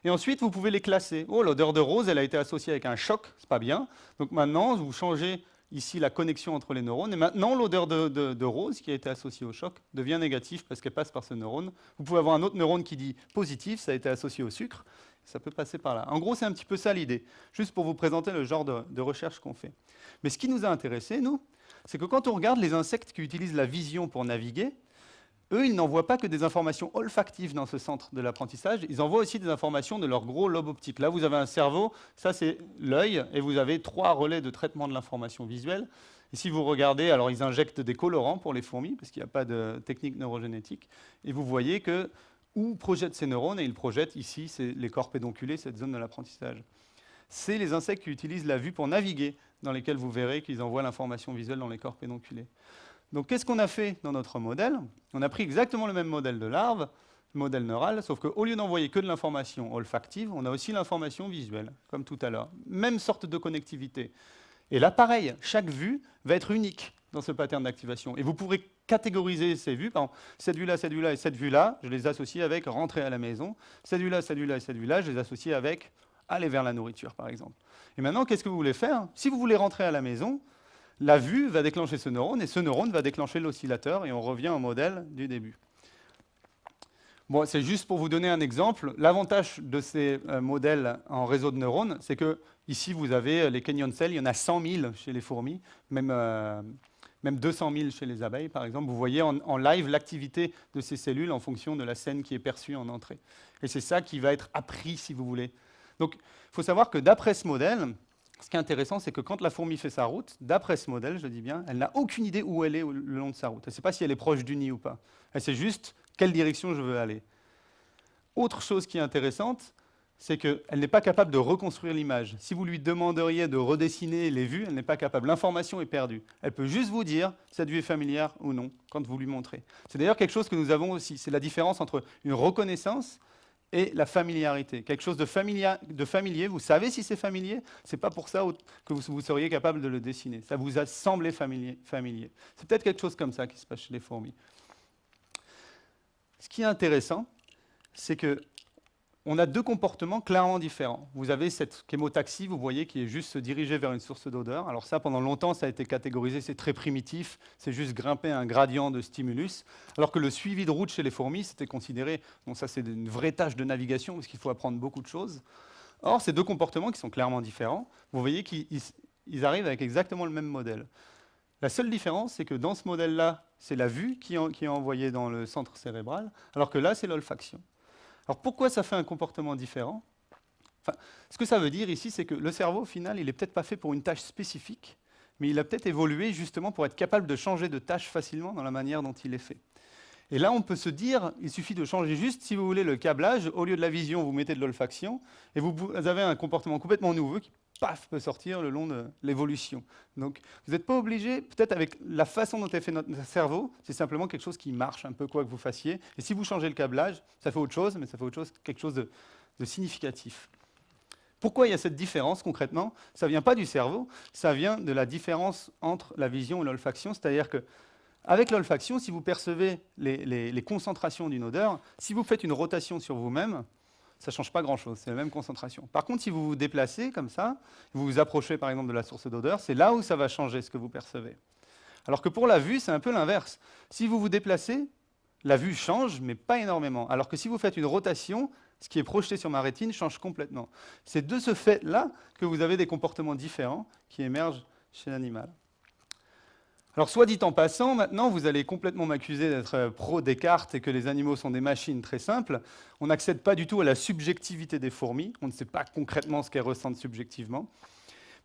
Et ensuite, vous pouvez les classer. Oh, l'odeur de rose, elle a été associée avec un choc, c'est pas bien. Donc maintenant, vous changez ici la connexion entre les neurones. Et maintenant, l'odeur de rose qui a été associée au choc devient négative parce qu'elle passe par ce neurone. Vous pouvez avoir un autre neurone qui dit positif, ça a été associé au sucre. Ça peut passer par là. En gros, c'est un petit peu ça l'idée, juste pour vous présenter le genre de recherche qu'on fait. Mais ce qui nous a intéressés, nous, c'est que quand on regarde les insectes qui utilisent la vision pour naviguer, eux, ils n'envoient pas que des informations olfactives dans ce centre de l'apprentissage, ils envoient aussi des informations de leur gros lobe optique. Là, vous avez un cerveau, ça c'est l'œil, et vous avez 3 relais de traitement de l'information visuelle. Et si vous regardez, alors ils injectent des colorants pour les fourmis, parce qu'il n'y a pas de technique neurogénétique, et vous voyez que où projettent ces neurones, et ils projettent ici, c'est les corps pédonculés, cette zone de l'apprentissage. C'est les insectes qui utilisent la vue pour naviguer, dans lesquels vous verrez qu'ils envoient l'information visuelle dans les corps pédonculés. Donc, qu'est-ce qu'on a fait dans notre modèle? On a pris exactement le même modèle de larve, le modèle neural, sauf qu'au lieu d'envoyer que de l'information olfactive, on a aussi l'information visuelle, comme tout à l'heure. Même sorte de connectivité. Et là, pareil, chaque vue va être unique dans ce pattern d'activation. Et vous pourrez catégoriser ces vues. Par exemple, cette vue-là, cette vue-là et cette vue-là, je les associe avec rentrer à la maison. Cette vue-là, cette vue-là et cette vue-là, je les associe avec aller vers la nourriture, par exemple. Et maintenant, qu'est-ce que vous voulez faire? Si vous voulez rentrer à la maison, la vue va déclencher ce neurone, et ce neurone va déclencher l'oscillateur, et on revient au modèle du début. Bon, c'est juste pour vous donner un exemple. L'avantage de ces modèles en réseau de neurones, c'est que ici, vous avez les Kenyon cells, il y en a 100 000 chez les fourmis, même 200 000 chez les abeilles, par exemple. Vous voyez en live l'activité de ces cellules en fonction de la scène qui est perçue en entrée. Et c'est ça qui va être appris, si vous voulez. Donc, il faut savoir que d'après ce modèle, ce qui est intéressant, c'est que quand la fourmi fait sa route, d'après ce modèle, je dis bien, elle n'a aucune idée où elle est le long de sa route. Elle ne sait pas si elle est proche du nid ou pas. Elle sait juste quelle direction je veux aller. Autre chose qui est intéressante, c'est qu'elle n'est pas capable de reconstruire l'image. Si vous lui demanderiez de redessiner les vues, elle n'est pas capable. L'information est perdue. Elle peut juste vous dire si cette vue est familière ou non, quand vous lui montrez. C'est d'ailleurs quelque chose que nous avons aussi. C'est la différence entre une reconnaissance et la familiarité. Quelque chose de familier, vous savez si c'est familier, ce n'est pas pour ça que vous seriez capable de le dessiner. Ça vous a semblé familier. C'est peut-être quelque chose comme ça qui se passe chez les fourmis. Ce qui est intéressant, c'est qu'on a 2 comportements clairement différents. Vous avez cette chémotaxie, vous voyez, qui est juste se diriger vers une source d'odeur. Alors ça, pendant longtemps, ça a été catégorisé, c'est très primitif, c'est juste grimper un gradient de stimulus. Alors que le suivi de route chez les fourmis, c'était considéré, bon ça c'est une vraie tâche de navigation, parce qu'il faut apprendre beaucoup de choses. Or, ces 2 comportements qui sont clairement différents, vous voyez qu'ils arrivent avec exactement le même modèle. La seule différence, c'est que dans ce modèle-là, c'est la vue qui est envoyée dans le centre cérébral, alors que là, c'est l'olfaction. Alors pourquoi ça fait un comportement différent? Enfin, ce que ça veut dire ici, c'est que le cerveau, au final, il n'est peut-être pas fait pour une tâche spécifique, mais il a peut-être évolué justement pour être capable de changer de tâche facilement dans la manière dont il est fait. Et là, on peut se dire, il suffit de changer juste, si vous voulez, le câblage. Au lieu de la vision, vous mettez de l'olfaction, et vous avez un comportement complètement nouveau qui, paf, peut sortir le long de l'évolution. Donc, vous n'êtes pas obligé, peut-être avec la façon dont est fait notre cerveau, c'est simplement quelque chose qui marche un peu quoi que vous fassiez. Et si vous changez le câblage, ça fait autre chose, mais ça fait autre chose, quelque chose de significatif. Pourquoi il y a cette différence concrètement? Ça ne vient pas du cerveau, ça vient de la différence entre la vision et l'olfaction, c'est-à-dire que avec l'olfaction, si vous percevez les concentrations d'une odeur, si vous faites une rotation sur vous-même, ça ne change pas grand-chose, c'est la même concentration. Par contre, si vous vous déplacez comme ça, vous vous approchez par exemple de la source d'odeur, c'est là où ça va changer ce que vous percevez. Alors que pour la vue, c'est un peu l'inverse. Si vous vous déplacez, la vue change, mais pas énormément. Alors que si vous faites une rotation, ce qui est projeté sur ma rétine change complètement. C'est de ce fait-là que vous avez des comportements différents qui émergent chez l'animal. Alors, soit dit en passant, maintenant, vous allez complètement m'accuser d'être pro Descartes et que les animaux sont des machines très simples. On n'accède pas du tout à la subjectivité des fourmis. On ne sait pas concrètement ce qu'elles ressentent subjectivement.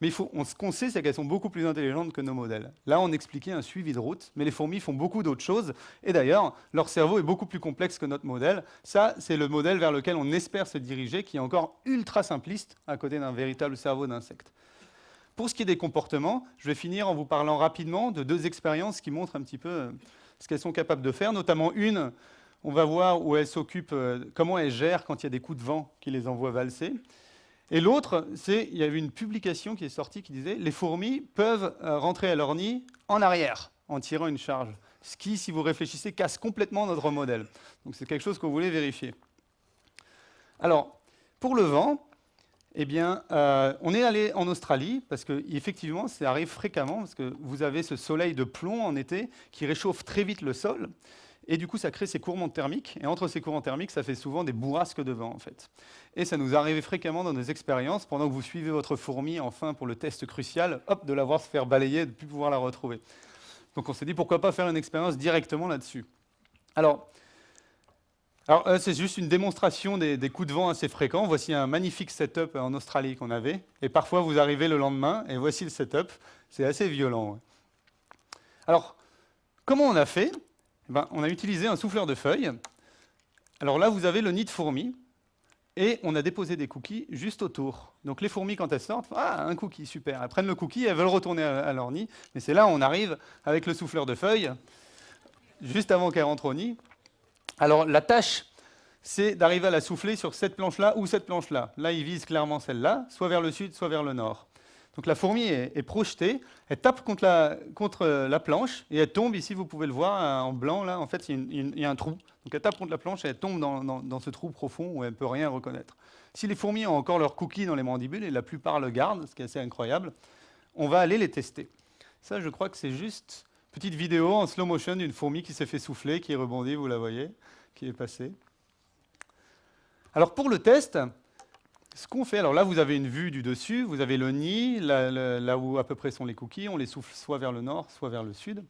Mais ce qu'on sait, c'est qu'elles sont beaucoup plus intelligentes que nos modèles. Là, on expliquait un suivi de route, mais les fourmis font beaucoup d'autres choses. Et d'ailleurs, leur cerveau est beaucoup plus complexe que notre modèle. Ça, c'est le modèle vers lequel on espère se diriger, qui est encore ultra simpliste, à côté d'un véritable cerveau d'insecte. Pour ce qui est des comportements, je vais finir en vous parlant rapidement de deux expériences qui montrent un petit peu ce qu'elles sont capables de faire, notamment une, on va voir où elles s'occupent, comment elles gèrent quand il y a des coups de vent qui les envoient valser. Et l'autre, c'est, il y avait une publication qui est sortie qui disait les fourmis peuvent rentrer à leur nid en arrière, en tirant une charge. Ce qui, si vous réfléchissez, casse complètement notre modèle. Donc c'est quelque chose qu'on voulait vérifier. Alors, pour le vent, eh bien, on est allé en Australie, parce qu'effectivement, ça arrive fréquemment, parce que vous avez ce soleil de plomb en été qui réchauffe très vite le sol, et du coup, ça crée ces courants thermiques, et entre ces courants thermiques, ça fait souvent des bourrasques de vent, en fait. Et ça nous arrive fréquemment dans nos expériences, pendant que vous suivez votre fourmi, enfin, pour le test crucial, hop, de la voir se faire balayer et de ne plus pouvoir la retrouver. Donc on s'est dit, pourquoi pas faire une expérience directement là-dessus. Alors, c'est juste une démonstration des coups de vent assez fréquents. Voici un magnifique setup en Australie qu'on avait. Et parfois, vous arrivez le lendemain, et voici le setup. C'est assez violent. Ouais. Alors, comment on a fait? On a utilisé un souffleur de feuilles. Alors là, vous avez le nid de fourmis. Et on a déposé des cookies juste autour. Donc les fourmis, quand elles sortent, ah, un cookie, super. Elles prennent le cookie, elles veulent retourner à leur nid. Mais c'est là où on arrive avec le souffleur de feuilles, juste avant qu'elles rentrent au nid. Alors, la tâche, c'est d'arriver à la souffler sur cette planche-là ou cette planche-là. Là, ils visent clairement celle-là, soit vers le sud, soit vers le nord. Donc la fourmi est projetée, elle tape contre la planche et elle tombe, ici vous pouvez le voir en blanc, là, en fait il y a un trou. Donc elle tape contre la planche et elle tombe dans ce trou profond où elle ne peut rien reconnaître. Si les fourmis ont encore leurs cookies dans les mandibules, et la plupart le gardent, ce qui est assez incroyable, on va aller les tester. Ça, je crois que c'est juste une petite vidéo en slow motion d'une fourmi qui s'est fait souffler, qui est rebondie, vous la voyez, qui est passée. Alors pour le test, ce qu'on fait, alors là vous avez une vue du dessus, vous avez le nid, là où à peu près sont les cookies, on les souffle soit vers le nord, soit vers le sud.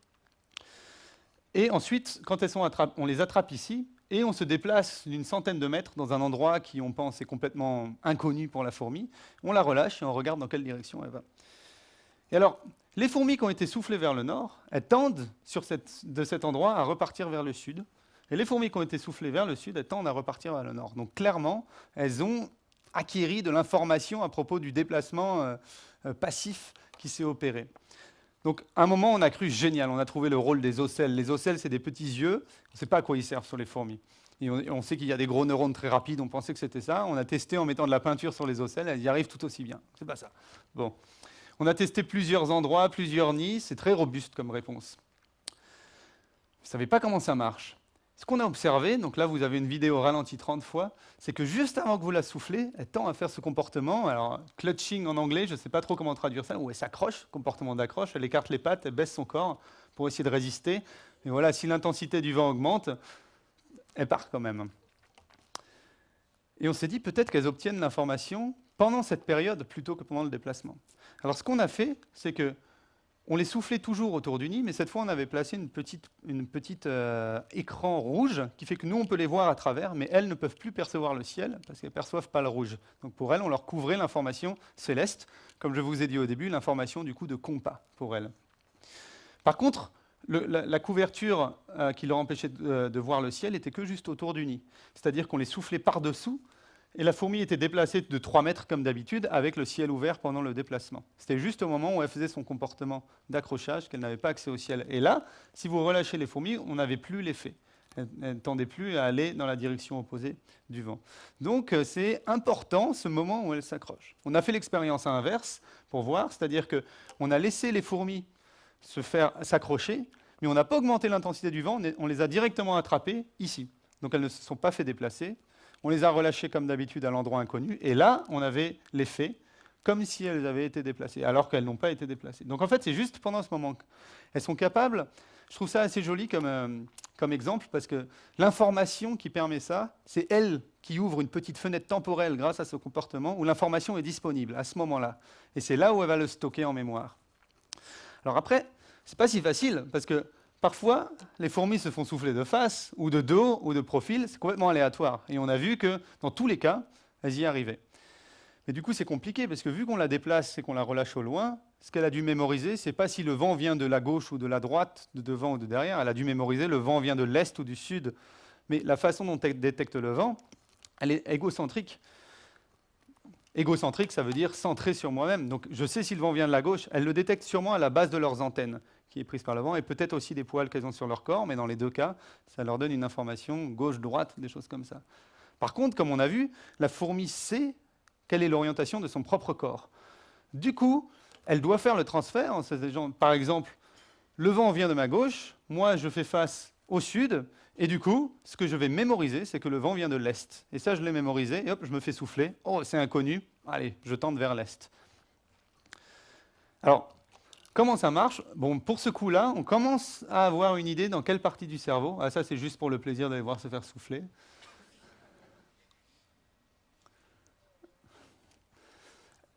Et ensuite, quand elles sont on les attrape ici, et on se déplace d'une centaine de mètres dans un endroit qui, on pense, est complètement inconnu pour la fourmi. On la relâche et on regarde dans quelle direction elle va. Et alors, les fourmis qui ont été soufflées vers le nord, elles tendent de cet endroit à repartir vers le sud. Et les fourmis qui ont été soufflées vers le sud, elles tendent à repartir vers le nord. Donc clairement, elles ont acquéri de l'information à propos du déplacement passif qui s'est opéré. Donc à un moment, on a cru génial, on a trouvé le rôle des ocelles. Les ocelles, c'est des petits yeux, on ne sait pas à quoi ils servent sur les fourmis. Et on sait qu'il y a des gros neurones très rapides, on pensait que c'était ça. On a testé en mettant de la peinture sur les ocelles, elles y arrivent tout aussi bien. C'est pas ça. Bon. On a testé plusieurs endroits, plusieurs nids, c'est très robuste comme réponse. Vous ne savez pas comment ça marche. Ce qu'on a observé, donc là vous avez une vidéo ralentie 30 fois, c'est que juste avant que vous la soufflez, elle tend à faire ce comportement, alors clutching en anglais, je ne sais pas trop comment traduire ça, où elle s'accroche, comportement d'accroche, elle écarte les pattes, elle baisse son corps pour essayer de résister. Et voilà, si l'intensité du vent augmente, elle part quand même. Et on s'est dit peut-être qu'elles obtiennent l'information pendant cette période plutôt que pendant le déplacement. Alors ce qu'on a fait, c'est que On les soufflait toujours autour du nid, mais cette fois, on avait placé une petite écran rouge qui fait que nous, on peut les voir à travers, mais elles ne peuvent plus percevoir le ciel parce qu'elles ne perçoivent pas le rouge. Donc pour elles, on leur couvrait l'information céleste, comme je vous ai dit au début, l'information du coup de compas pour elles. Par contre, la couverture qui leur empêchait de voir le ciel était que juste autour du nid. C'est-à-dire qu'on les soufflait par-dessous, et la fourmi était déplacée de 3 mètres comme d'habitude, avec le ciel ouvert pendant le déplacement. C'était juste au moment où elle faisait son comportement d'accrochage qu'elle n'avait pas accès au ciel. Et là, si vous relâchez les fourmis, on n'avait plus l'effet. Elles ne tendaient plus à aller dans la direction opposée du vent. Donc c'est important ce moment où elles s'accrochent. On a fait l'expérience inverse pour voir, c'est-à-dire qu'on a laissé les fourmis s'accrocher, mais on n'a pas augmenté l'intensité du vent, on les a directement attrapées ici. Donc elles ne se sont pas fait déplacer. On les a relâchées comme d'habitude à l'endroit inconnu, et là, on avait l'effet comme si elles avaient été déplacées, alors qu'elles n'ont pas été déplacées. Donc en fait, c'est juste pendant ce moment qu'elles sont capables. Je trouve ça assez joli comme exemple, parce que l'information qui permet ça, c'est elle qui ouvre une petite fenêtre temporelle grâce à ce comportement, où l'information est disponible à ce moment-là. Et c'est là où elle va le stocker en mémoire. Alors après, c'est pas si facile, parce que parfois, les fourmis se font souffler de face, ou de dos, ou de profil, c'est complètement aléatoire. Et on a vu que, dans tous les cas, elles y arrivaient. Mais du coup, c'est compliqué, parce que vu qu'on la déplace et qu'on la relâche au loin, ce qu'elle a dû mémoriser, c'est pas si le vent vient de la gauche ou de la droite, de devant ou de derrière, elle a dû mémoriser le vent vient de l'est ou du sud. Mais la façon dont elle détecte le vent, elle est égocentrique. Égocentrique, ça veut dire centré sur moi-même. Donc je sais si le vent vient de la gauche, elle le détecte sûrement à la base de leurs antennes, qui est prise par le vent, et peut-être aussi des poils qu'elles ont sur leur corps, mais dans les deux cas, ça leur donne une information gauche-droite, des choses comme ça. Par contre, comme on a vu, la fourmi sait quelle est l'orientation de son propre corps. Du coup, elle doit faire le transfert. Par exemple, le vent vient de ma gauche, moi je fais face au sud, et du coup, ce que je vais mémoriser, c'est que le vent vient de l'est. Et ça, je l'ai mémorisé, et hop, je me fais souffler. Oh, c'est inconnu. Allez, je tente vers l'est. Alors, comment ça marche? Bon, pour ce coup-là, on commence à avoir une idée dans quelle partie du cerveau. Ah, ça, c'est juste pour le plaisir d'aller voir se faire souffler.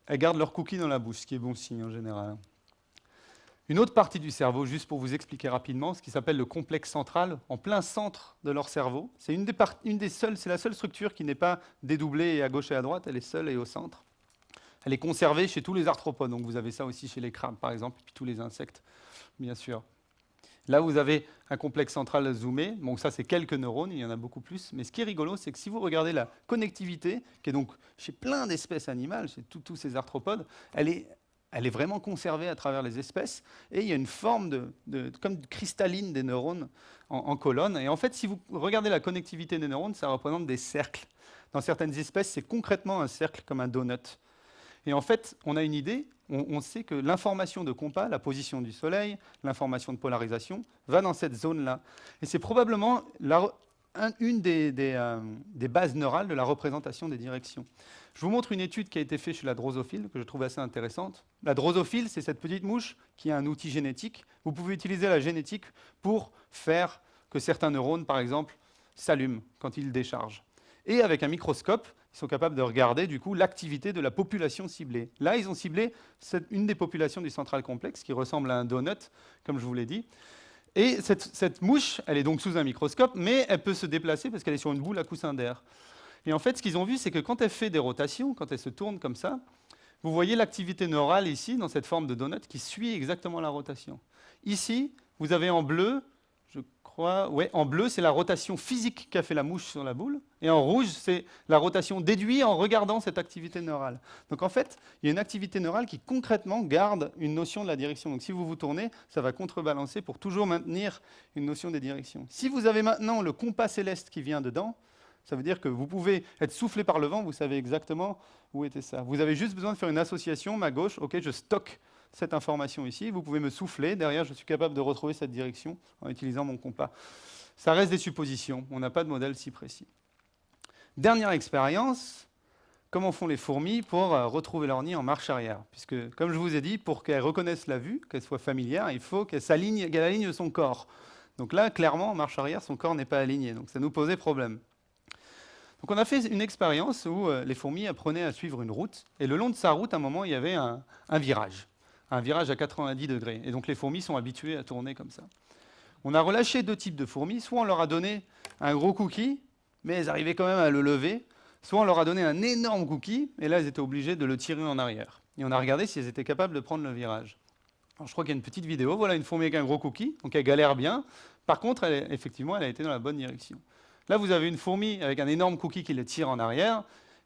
Elles gardent leur cookie dans la bouche, ce qui est bon signe en général. Une autre partie du cerveau, juste pour vous expliquer rapidement, ce qui s'appelle le complexe central, en plein centre de leur cerveau. C'est c'est la seule structure qui n'est pas dédoublée à gauche et à droite, elle est seule et au centre. Elle est conservée chez tous les arthropodes, donc vous avez ça aussi chez les crabes par exemple, et puis tous les insectes, bien sûr. Là, vous avez un complexe central zoomé, donc ça c'est quelques neurones, il y en a beaucoup plus, mais ce qui est rigolo, c'est que si vous regardez la connectivité, qui est donc chez plein d'espèces animales, chez tous ces arthropodes, elle est vraiment conservée à travers les espèces, et il y a une forme comme cristalline des neurones en colonne. Et en fait, si vous regardez la connectivité des neurones, ça représente des cercles. Dans certaines espèces, c'est concrètement un cercle comme un donut. Et en fait, on a une idée, on sait que l'information de compas, la position du Soleil, l'information de polarisation, va dans cette zone-là. Et c'est probablement une des bases neurales de la représentation des directions. Je vous montre une étude qui a été faite chez la drosophile, que je trouve assez intéressante. La drosophile, c'est cette petite mouche qui a un outil génétique. Vous pouvez utiliser la génétique pour faire que certains neurones, par exemple, s'allument quand ils déchargent. Et avec un microscope, ils sont capables de regarder du coup l'activité de la population ciblée. Là, ils ont ciblé une des populations du central complexe qui ressemble à un donut, comme je vous l'ai dit. Et cette mouche, elle est donc sous un microscope, mais elle peut se déplacer parce qu'elle est sur une boule à coussin d'air. Et en fait, ce qu'ils ont vu, c'est que quand elle fait des rotations, quand elle se tourne comme ça, vous voyez l'activité neurale ici, dans cette forme de donut, qui suit exactement la rotation. Ici, vous avez en bleu, en bleu, c'est la rotation physique qu'a fait la mouche sur la boule, et en rouge, c'est la rotation déduite en regardant cette activité neurale. Donc en fait, il y a une activité neurale qui concrètement garde une notion de la direction. Donc si vous vous tournez, ça va contrebalancer pour toujours maintenir une notion des directions. Si vous avez maintenant le compas céleste qui vient dedans, ça veut dire que vous pouvez être soufflé par le vent, vous savez exactement où était ça. Vous avez juste besoin de faire une association, ma gauche, ok, je stocke cette information ici, vous pouvez me souffler, derrière je suis capable de retrouver cette direction en utilisant mon compas. Ça reste des suppositions, on n'a pas de modèle si précis. Dernière expérience, comment font les fourmis pour retrouver leur nid en marche arrière? Puisque, comme je vous ai dit, pour qu'elles reconnaissent la vue, qu'elle soit familière, il faut qu'elle aligne son corps. Donc là, clairement, en marche arrière, son corps n'est pas aligné, donc ça nous posait problème. Donc on a fait une expérience où les fourmis apprenaient à suivre une route, et le long de sa route, à un moment, il y avait un virage. un virage à 90 degrés. Et donc les fourmis sont habituées à tourner comme ça. On a relâché deux types de fourmis. Soit on leur a donné un gros cookie, mais elles arrivaient quand même à le lever. Soit on leur a donné un énorme cookie, et là, elles étaient obligées de le tirer en arrière. Et on a regardé si elles étaient capables de prendre le virage. Alors, je crois qu'il y a une petite vidéo. Voilà une fourmi avec un gros cookie, donc elle galère bien. Par contre, effectivement, elle a été dans la bonne direction. Là, vous avez une fourmi avec un énorme cookie qui le tire en arrière.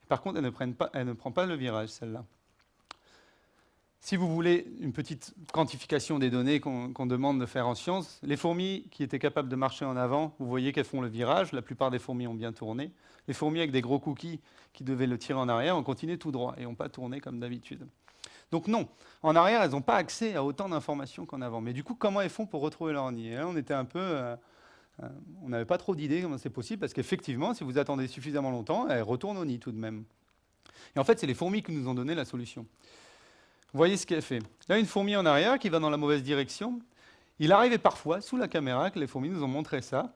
Par contre, elle ne prend pas le virage, celle-là. Si vous voulez une petite quantification des données qu'on demande de faire en sciences, les fourmis qui étaient capables de marcher en avant, vous voyez qu'elles font le virage. La plupart des fourmis ont bien tourné. Les fourmis avec des gros cookies qui devaient le tirer en arrière ont continué tout droit et n'ont pas tourné comme d'habitude. Donc non, en arrière, elles n'ont pas accès à autant d'informations qu'en avant. Mais du coup, comment elles font pour retrouver leur nid? Et là, on était un peu... on n'avait pas trop d'idées comment c'est possible, parce qu'effectivement, si vous attendez suffisamment longtemps, elles retournent au nid tout de même. Et en fait, c'est les fourmis qui nous ont donné la solution. Vous voyez ce qu'elle fait. Là, une fourmi en arrière qui va dans la mauvaise direction. Il arrivait parfois, sous la caméra, que les fourmis nous ont montré ça.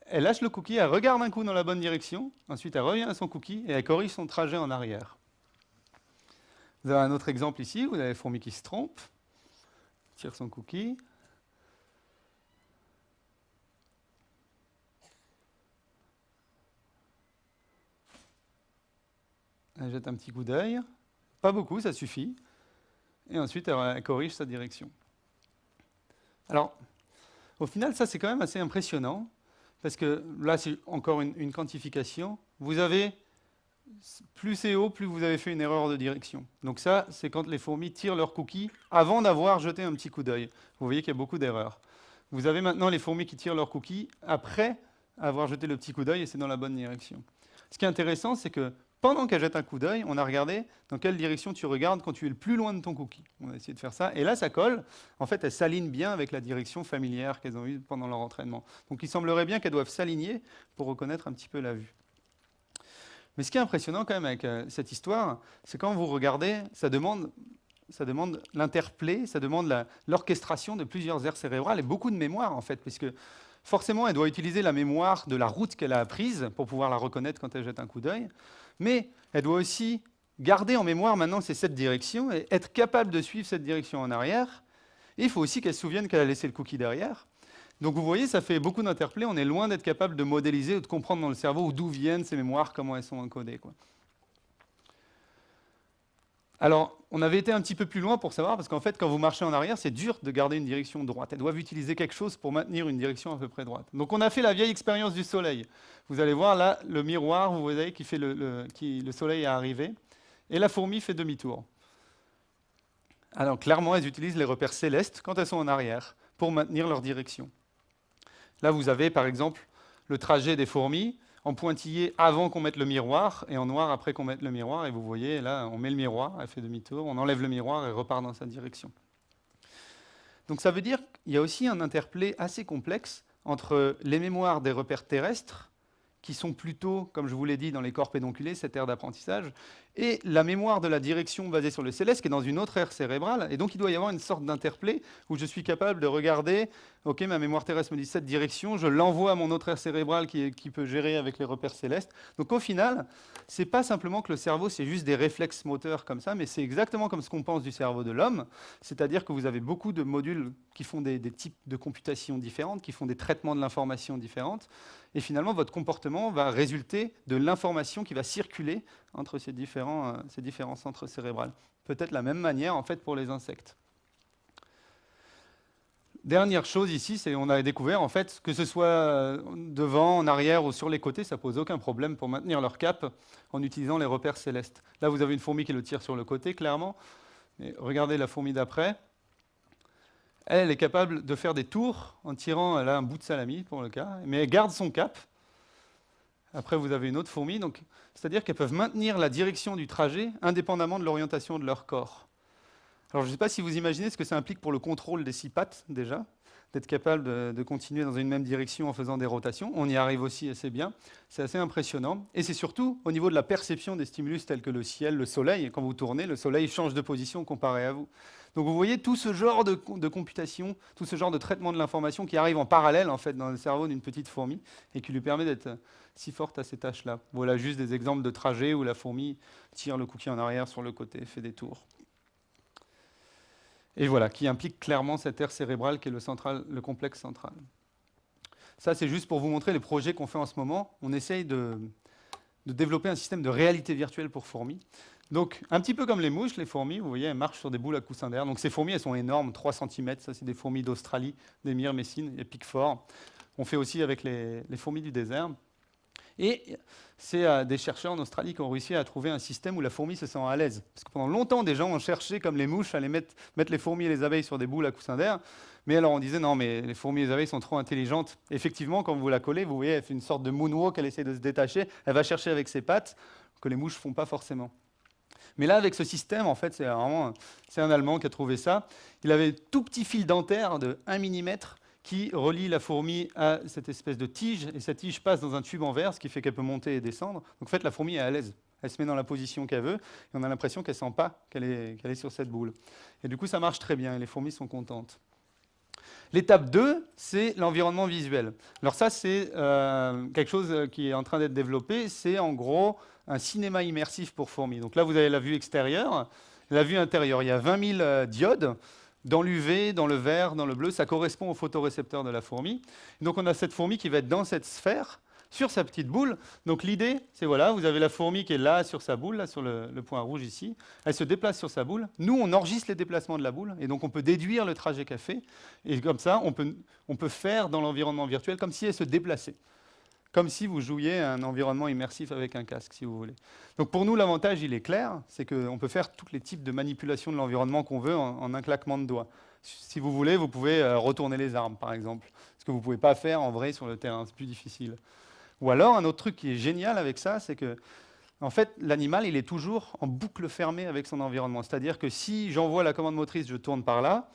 Elle lâche le cookie, elle regarde un coup dans la bonne direction, ensuite elle revient à son cookie et elle corrige son trajet en arrière. Vous avez un autre exemple ici, vous avez la fourmi qui se trompe, tire son cookie. Elle jette un petit coup d'œil, pas beaucoup, ça suffit. Et ensuite, elle corrige sa direction. Alors, au final, ça, c'est quand même assez impressionnant, parce que là, c'est encore une quantification. Vous avez, plus c'est haut, plus vous avez fait une erreur de direction. Donc ça, c'est quand les fourmis tirent leur cookie avant d'avoir jeté un petit coup d'œil. Vous voyez qu'il y a beaucoup d'erreurs. Vous avez maintenant les fourmis qui tirent leur cookie après avoir jeté le petit coup d'œil, et c'est dans la bonne direction. Ce qui est intéressant, c'est que pendant qu'elle jette un coup d'œil, on a regardé dans quelle direction tu regardes quand tu es le plus loin de ton cookie. On a essayé de faire ça. Et là, ça colle. En fait, elles s'alignent bien avec la direction familière qu'elles ont eue pendant leur entraînement. Donc, il semblerait bien qu'elles doivent s'aligner pour reconnaître un petit peu la vue. Mais ce qui est impressionnant quand même avec cette histoire, c'est quand vous regardez, ça demande l'interplay, ça demande l'orchestration de plusieurs aires cérébrales et beaucoup de mémoire, en fait, puisque forcément, elle doit utiliser la mémoire de la route qu'elle a apprise pour pouvoir la reconnaître quand elle jette un coup d'œil. Mais elle doit aussi garder en mémoire maintenant cette direction et être capable de suivre cette direction en arrière. Et il faut aussi qu'elle se souvienne qu'elle a laissé le cookie derrière. Donc vous voyez, ça fait beaucoup d'interplay. On est loin d'être capable de modéliser ou de comprendre dans le cerveau d'où viennent ces mémoires, comment elles sont encodées, quoi. Alors, on avait été un petit peu plus loin pour savoir, parce qu'en fait, quand vous marchez en arrière, c'est dur de garder une direction droite. Elles doivent utiliser quelque chose pour maintenir une direction à peu près droite. Donc, on a fait la vieille expérience du soleil. Vous allez voir là, le miroir, vous voyez, qui fait le soleil est arrivé, et la fourmi fait demi-tour. Alors, clairement, elles utilisent les repères célestes quand elles sont en arrière, pour maintenir leur direction. Là, vous avez, par exemple, le trajet des fourmis, en pointillé avant qu'on mette le miroir, et en noir après qu'on mette le miroir. Et vous voyez, là, on met le miroir, elle fait demi-tour, on enlève le miroir et repart dans sa direction. Donc ça veut dire qu'il y a aussi un interplay assez complexe entre les mémoires des repères terrestres, qui sont plutôt, comme je vous l'ai dit, dans les corps pédonculés, cette aire d'apprentissage, et la mémoire de la direction basée sur le céleste, qui est dans une autre aire cérébrale. Et donc, il doit y avoir une sorte d'interplay où je suis capable de regarder, OK, ma mémoire terrestre me dit cette direction, je l'envoie à mon autre aire cérébrale qui peut gérer avec les repères célestes. Donc, au final, ce n'est pas simplement que le cerveau, c'est juste des réflexes moteurs comme ça, mais c'est exactement comme ce qu'on pense du cerveau de l'homme, c'est-à-dire que vous avez beaucoup de modules qui font des types de computations différentes, qui font des traitements de l'information différentes, et finalement, votre comportement va résulter de l'information qui va circuler entre ces différents centres cérébraux. Peut-être la même manière, en fait, pour les insectes. Dernière chose ici, c'est qu'on a découvert, en fait, que ce soit devant, en arrière ou sur les côtés, ça pose aucun problème pour maintenir leur cap en utilisant les repères célestes. Là, vous avez une fourmi qui le tire sur le côté, clairement. Mais regardez la fourmi d'après. Elle est capable de faire des tours en tirant, elle a un bout de salami pour le cas, mais elle garde son cap. Après, vous avez une autre fourmi, donc c'est-à-dire qu'elles peuvent maintenir la direction du trajet indépendamment de l'orientation de leur corps. Alors, je ne sais pas si vous imaginez ce que ça implique pour le contrôle des 6 pattes, déjà, d'être capable de continuer dans une même direction en faisant des rotations. On y arrive aussi assez bien. C'est assez impressionnant. Et c'est surtout au niveau de la perception des stimulus tels que le ciel, le soleil. Quand vous tournez, le soleil change de position comparé à vous. Donc vous voyez tout ce genre de computation, tout ce genre de traitement de l'information qui arrive en parallèle en fait, dans le cerveau d'une petite fourmi et qui lui permet d'être si forte à ces tâches-là. Voilà juste des exemples de trajets où la fourmi tire le cookie en arrière sur le côté, fait des tours. et voilà, qui implique clairement cette aire cérébrale qui est le complexe central. Ça, c'est juste pour vous montrer les projets qu'on fait en ce moment. On essaye de développer un système de réalité virtuelle pour fourmis. Donc, un petit peu comme les mouches, les fourmis, vous voyez, elles marchent sur des boules à coussins d'air. Donc, ces fourmis, elles sont énormes, 3 cm. Ça, c'est des fourmis d'Australie, des myrmécines et piquefort. On fait aussi avec les fourmis du désert. Et c'est des chercheurs en Australie qui ont réussi à trouver un système où la fourmi se sent à l'aise. Parce que pendant longtemps, des gens ont cherché, comme les mouches, à mettre les fourmis et les abeilles sur des boules à coussins d'air. Mais alors on disait, non, mais les fourmis et les abeilles sont trop intelligentes. Effectivement, quand vous la collez, vous voyez, elle fait une sorte de moonwalk, elle essaie de se détacher, elle va chercher avec ses pattes, que les mouches ne font pas forcément. Mais là, avec ce système, en fait, c'est un Allemand qui a trouvé ça. Il avait un tout petit fil dentaire de 1 mm qui relie la fourmi à cette espèce de tige, et cette tige passe dans un tube en verre, ce qui fait qu'elle peut monter et descendre. Donc en fait, la fourmi est à l'aise. Elle se met dans la position qu'elle veut, et on a l'impression qu'elle ne sent pas qu'elle est sur cette boule. Et du coup, ça marche très bien, et les fourmis sont contentes. L'étape 2, c'est l'environnement visuel. Alors ça, c'est quelque chose qui est en train d'être développé. C'est en gros un cinéma immersif pour fourmis. Donc là, vous avez la vue extérieure, la vue intérieure. Il y a 20 000 diodes dans l'UV, dans le vert, dans le bleu. Ça correspond au photorécepteur de la fourmi. Donc on a cette fourmi qui va être dans cette sphère, sur sa petite boule. Donc l'idée, c'est voilà, vous avez la fourmi qui est là sur sa boule, là sur le point rouge ici. Elle se déplace sur sa boule. Nous, on enregistre les déplacements de la boule, et donc on peut déduire le trajet qu'elle fait. Et comme ça, on peut faire dans l'environnement virtuel comme si elle se déplaçait. Comme si vous jouiez à un environnement immersif avec un casque, si vous voulez. Donc pour nous, l'avantage, il est clair, c'est qu'on peut faire tous les types de manipulation de l'environnement qu'on veut en un claquement de doigts. Si vous voulez, vous pouvez retourner les armes, par exemple. Ce que vous ne pouvez pas faire en vrai sur le terrain, c'est plus difficile. Ou alors, un autre truc qui est génial avec ça, c'est que en fait, l'animal, il est toujours en boucle fermée avec son environnement. C'est-à-dire que si j'envoie la commande motrice, je tourne par là,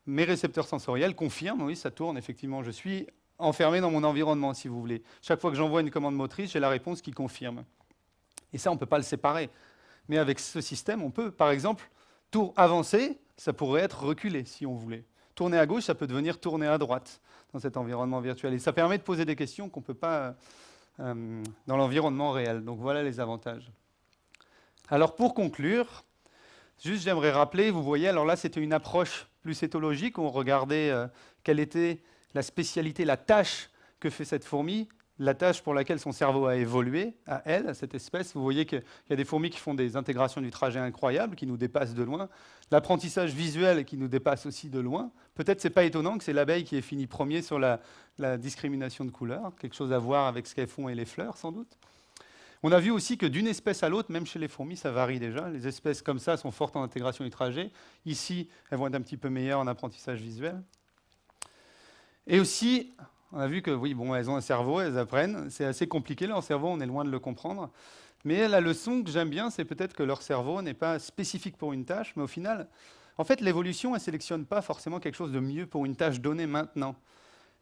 mes récepteurs sensoriels confirment, oui, ça tourne, effectivement, je suis enfermé dans mon environnement, si vous voulez. Chaque fois que j'envoie une commande motrice, j'ai la réponse qui confirme. Et ça, on ne peut pas le séparer. Mais avec ce système, on peut, par exemple, avancer, ça pourrait être reculé, si on voulait. Tourner à gauche, ça peut devenir tourner à droite dans cet environnement virtuel. Et ça permet de poser des questions qu'on ne peut pas dans l'environnement réel. Donc voilà les avantages. Alors pour conclure, juste j'aimerais rappeler, vous voyez, alors là c'était une approche plus éthologique, on regardait quelle était la spécialité, la tâche que fait cette fourmi, la tâche pour laquelle son cerveau a évolué, à elle, à cette espèce. Vous voyez qu'il y a des fourmis qui font des intégrations du trajet incroyables, qui nous dépassent de loin. L'apprentissage visuel qui nous dépasse aussi de loin. Peut-être c'est pas étonnant que c'est l'abeille qui ait fini premier sur la discrimination de couleurs, quelque chose à voir avec ce qu'elles font et les fleurs, sans doute. On a vu aussi que d'une espèce à l'autre, même chez les fourmis, ça varie déjà. Les espèces comme ça sont fortes en intégration du trajet. Ici, elles vont être un petit peu meilleures en apprentissage visuel. Et aussi, on a vu que oui, bon, elles ont un cerveau, elles apprennent. C'est assez compliqué, leur cerveau, on est loin de le comprendre. Mais la leçon que j'aime bien, c'est peut-être que leur cerveau n'est pas spécifique pour une tâche, mais au final, en fait, l'évolution, elle ne sélectionne pas forcément quelque chose de mieux pour une tâche donnée maintenant.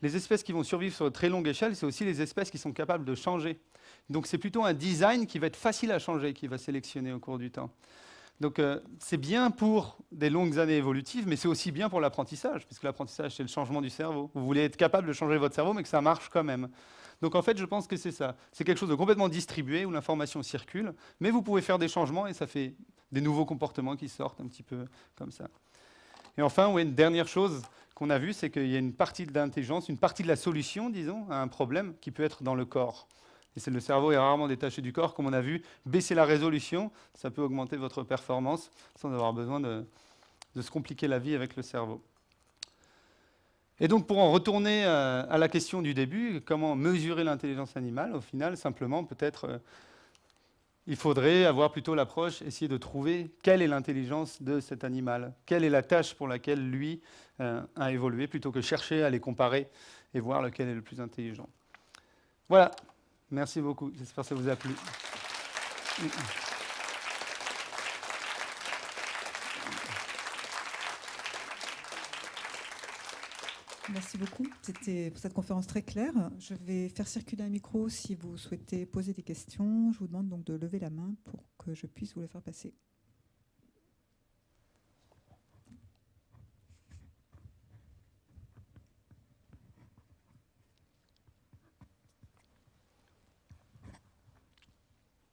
Les espèces qui vont survivre sur de très longue échelle, c'est aussi les espèces qui sont capables de changer. Donc c'est plutôt un design qui va être facile à changer, qui va sélectionner au cours du temps. Donc c'est bien pour des longues années évolutives, mais c'est aussi bien pour l'apprentissage, puisque l'apprentissage, c'est le changement du cerveau. Vous voulez être capable de changer votre cerveau, mais que ça marche quand même. Donc en fait, je pense que c'est ça. C'est quelque chose de complètement distribué, où l'information circule, mais vous pouvez faire des changements, et ça fait des nouveaux comportements qui sortent un petit peu comme ça. Et enfin, oui, une dernière chose qu'on a vue, c'est qu'il y a une partie de l'intelligence, une partie de la solution, disons, à un problème qui peut être dans le corps. Et le cerveau est rarement détaché du corps, comme on a vu. Baisser la résolution, ça peut augmenter votre performance sans avoir besoin de se compliquer la vie avec le cerveau. Et donc, pour en retourner à la question du début, comment mesurer l'intelligence animale, au final, simplement, peut-être, il faudrait avoir plutôt l'approche, essayer de trouver quelle est l'intelligence de cet animal, quelle est la tâche pour laquelle lui a évolué, plutôt que chercher à les comparer et voir lequel est le plus intelligent. Voilà. Merci beaucoup. J'espère que ça vous a plu. Merci beaucoup. C'était pour cette conférence très claire. Je vais faire circuler un micro si vous souhaitez poser des questions. Je vous demande donc de lever la main pour que je puisse vous les faire passer.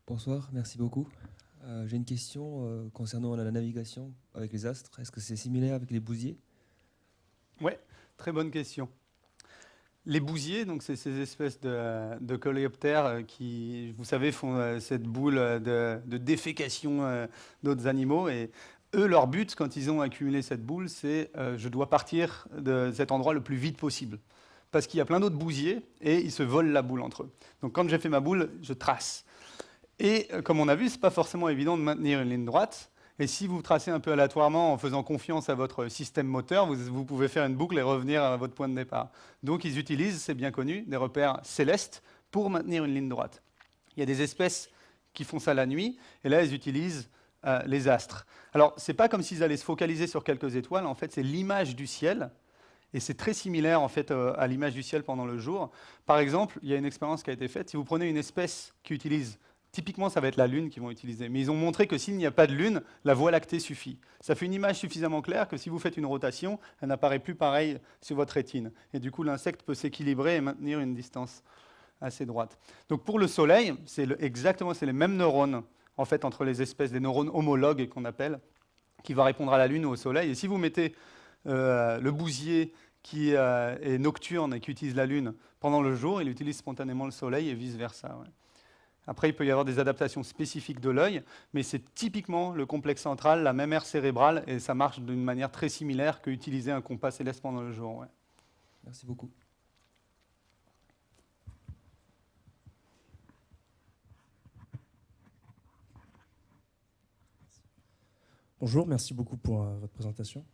Bonsoir, merci beaucoup. J'ai une question concernant la navigation avec les astres. Est-ce que c'est similaire avec les bousiers? Ouais, très bonne question. Les bousiers, donc c'est ces espèces de coléoptères qui, vous savez, font cette boule de défécation d'autres animaux. Et eux, leur but, quand ils ont accumulé cette boule, c'est je dois partir de cet endroit le plus vite possible. Parce qu'il y a plein d'autres bousiers et ils se volent la boule entre eux. Donc quand j'ai fait ma boule, je trace. Et comme on a vu, ce n'est pas forcément évident de maintenir une ligne droite. Et si vous tracez un peu aléatoirement en faisant confiance à votre système moteur, vous pouvez faire une boucle et revenir à votre point de départ. Donc ils utilisent, c'est bien connu, des repères célestes pour maintenir une ligne droite. Il y a des espèces qui font ça la nuit, et là ils utilisent les astres. Alors ce n'est pas comme s'ils allaient se focaliser sur quelques étoiles, en fait c'est l'image du ciel, et c'est très similaire en fait à l'image du ciel pendant le jour. Par exemple, il y a une expérience qui a été faite, si vous prenez une espèce qui utilise. Typiquement, ça va être la Lune qu'ils vont utiliser. Mais ils ont montré que s'il n'y a pas de Lune, la Voie lactée suffit. Ça fait une image suffisamment claire que si vous faites une rotation, elle n'apparaît plus pareil sur votre rétine. Et du coup, l'insecte peut s'équilibrer et maintenir une distance assez droite. Donc pour le Soleil, exactement, c'est les mêmes neurones, en fait, entre les espèces, des neurones homologues qu'on appelle, qui va répondre à la Lune ou au Soleil. Et si vous mettez le bousier qui est nocturne et qui utilise la Lune pendant le jour, il utilise spontanément le Soleil et vice-versa. Ouais. Après, il peut y avoir des adaptations spécifiques de l'œil, mais c'est typiquement le complexe central, la même aire cérébrale, et ça marche d'une manière très similaire qu'utiliser un compas céleste pendant le jour. Ouais. Merci beaucoup. Bonjour, merci beaucoup pour votre présentation.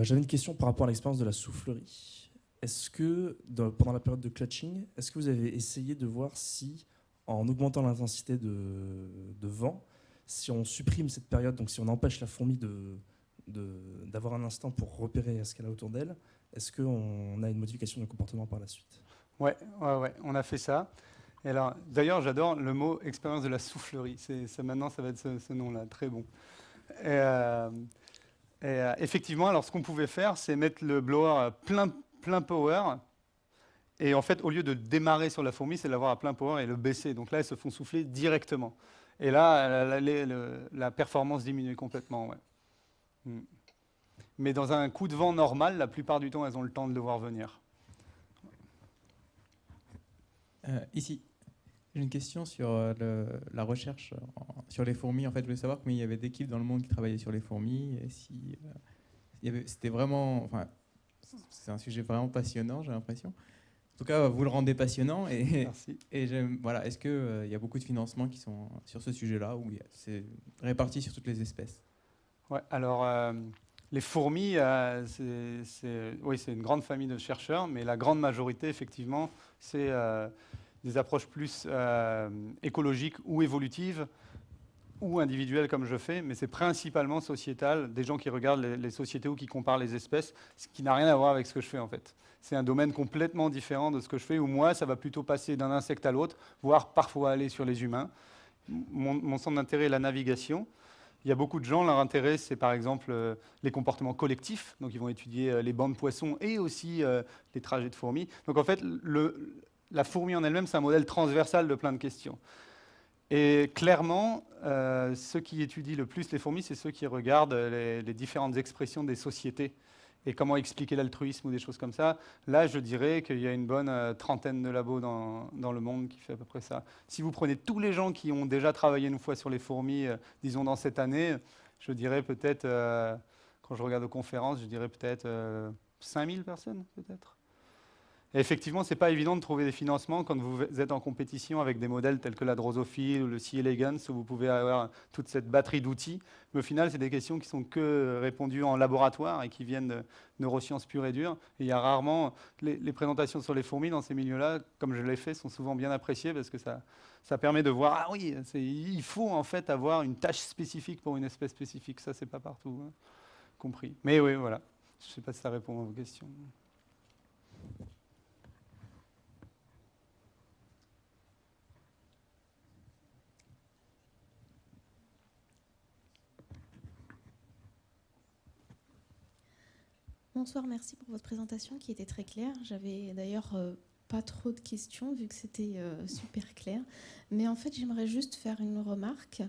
J'avais une question par rapport à l'expérience de la soufflerie. Est-ce que, pendant la période de clutching, est-ce que vous avez essayé de voir si, en augmentant l'intensité de vent, si on supprime cette période, donc si on empêche la fourmi d'avoir un instant pour repérer ce qu'elle a autour d'elle, est-ce qu'on a une modification de comportement par la suite? Ouais, on a fait ça. Et alors, d'ailleurs, j'adore le mot expérience de la soufflerie. Maintenant, ça va être ce nom-là, très bon. Effectivement, alors ce qu'on pouvait faire, c'est mettre le blower plein power. Et en fait, au lieu de démarrer sur la fourmi, c'est de l'avoir à plein power et le baisser. Donc là, elles se font souffler directement. Et là, la performance diminue complètement. Ouais. Mais dans un coup de vent normal, la plupart du temps, elles ont le temps de le voir venir. Ici, j'ai une question sur la recherche sur les fourmis. En fait, je voulais savoir combien il y avait d'équipes dans le monde qui travaillaient sur les fourmis. Et si, c'était vraiment... Enfin, c'est un sujet vraiment passionnant, j'ai l'impression. En tout cas, vous le rendez passionnant. Merci. Et voilà, est-ce qu'il y a beaucoup de financements qui sont sur ce sujet-là ou c'est réparti sur toutes les espèces? Ouais, alors, les fourmis, oui, c'est une grande famille de chercheurs, mais la grande majorité, effectivement, c'est des approches plus écologiques ou évolutives ou individuelles comme je fais, mais c'est principalement sociétal, des gens qui regardent les sociétés ou qui comparent les espèces, ce qui n'a rien à voir avec ce que je fais en fait. C'est un domaine complètement différent de ce que je fais, où moi, ça va plutôt passer d'un insecte à l'autre, voire parfois aller sur les humains. Mon centre d'intérêt est la navigation. Il y a beaucoup de gens, leur intérêt, c'est par exemple les comportements collectifs. Donc, ils vont étudier les bancs de poissons et aussi les trajets de fourmis. Donc, en fait, la fourmi en elle-même, c'est un modèle transversal de plein de questions. Et clairement, ceux qui étudient le plus les fourmis, c'est ceux qui regardent les différentes expressions des sociétés et comment expliquer l'altruisme ou des choses comme ça. Là, je dirais qu'il y a une bonne trentaine de labos dans le monde qui fait à peu près ça. Si vous prenez tous les gens qui ont déjà travaillé une fois sur les fourmis, disons dans cette année, je dirais peut-être, quand je regarde aux conférences, je dirais peut-être 5000 personnes, peut-être. Et effectivement, ce n'est pas évident de trouver des financements quand vous êtes en compétition avec des modèles tels que la Drosophile ou le C. elegans, où vous pouvez avoir toute cette batterie d'outils. Mais au final, c'est des questions qui sont que répondues en laboratoire et qui viennent de neurosciences pures et dures. Et il y a rarement... Les présentations sur les fourmis dans ces milieux-là, comme je l'ai fait, sont souvent bien appréciées parce que ça permet de voir, ah oui, il faut en fait avoir une tâche spécifique pour une espèce spécifique. Ça, c'est pas partout compris. Mais oui, voilà. Je ne sais pas si ça répond à vos questions. Bonsoir, merci pour votre présentation qui était très claire. J'avais d'ailleurs pas trop de questions vu que c'était super clair. Mais en fait, j'aimerais juste faire une remarque.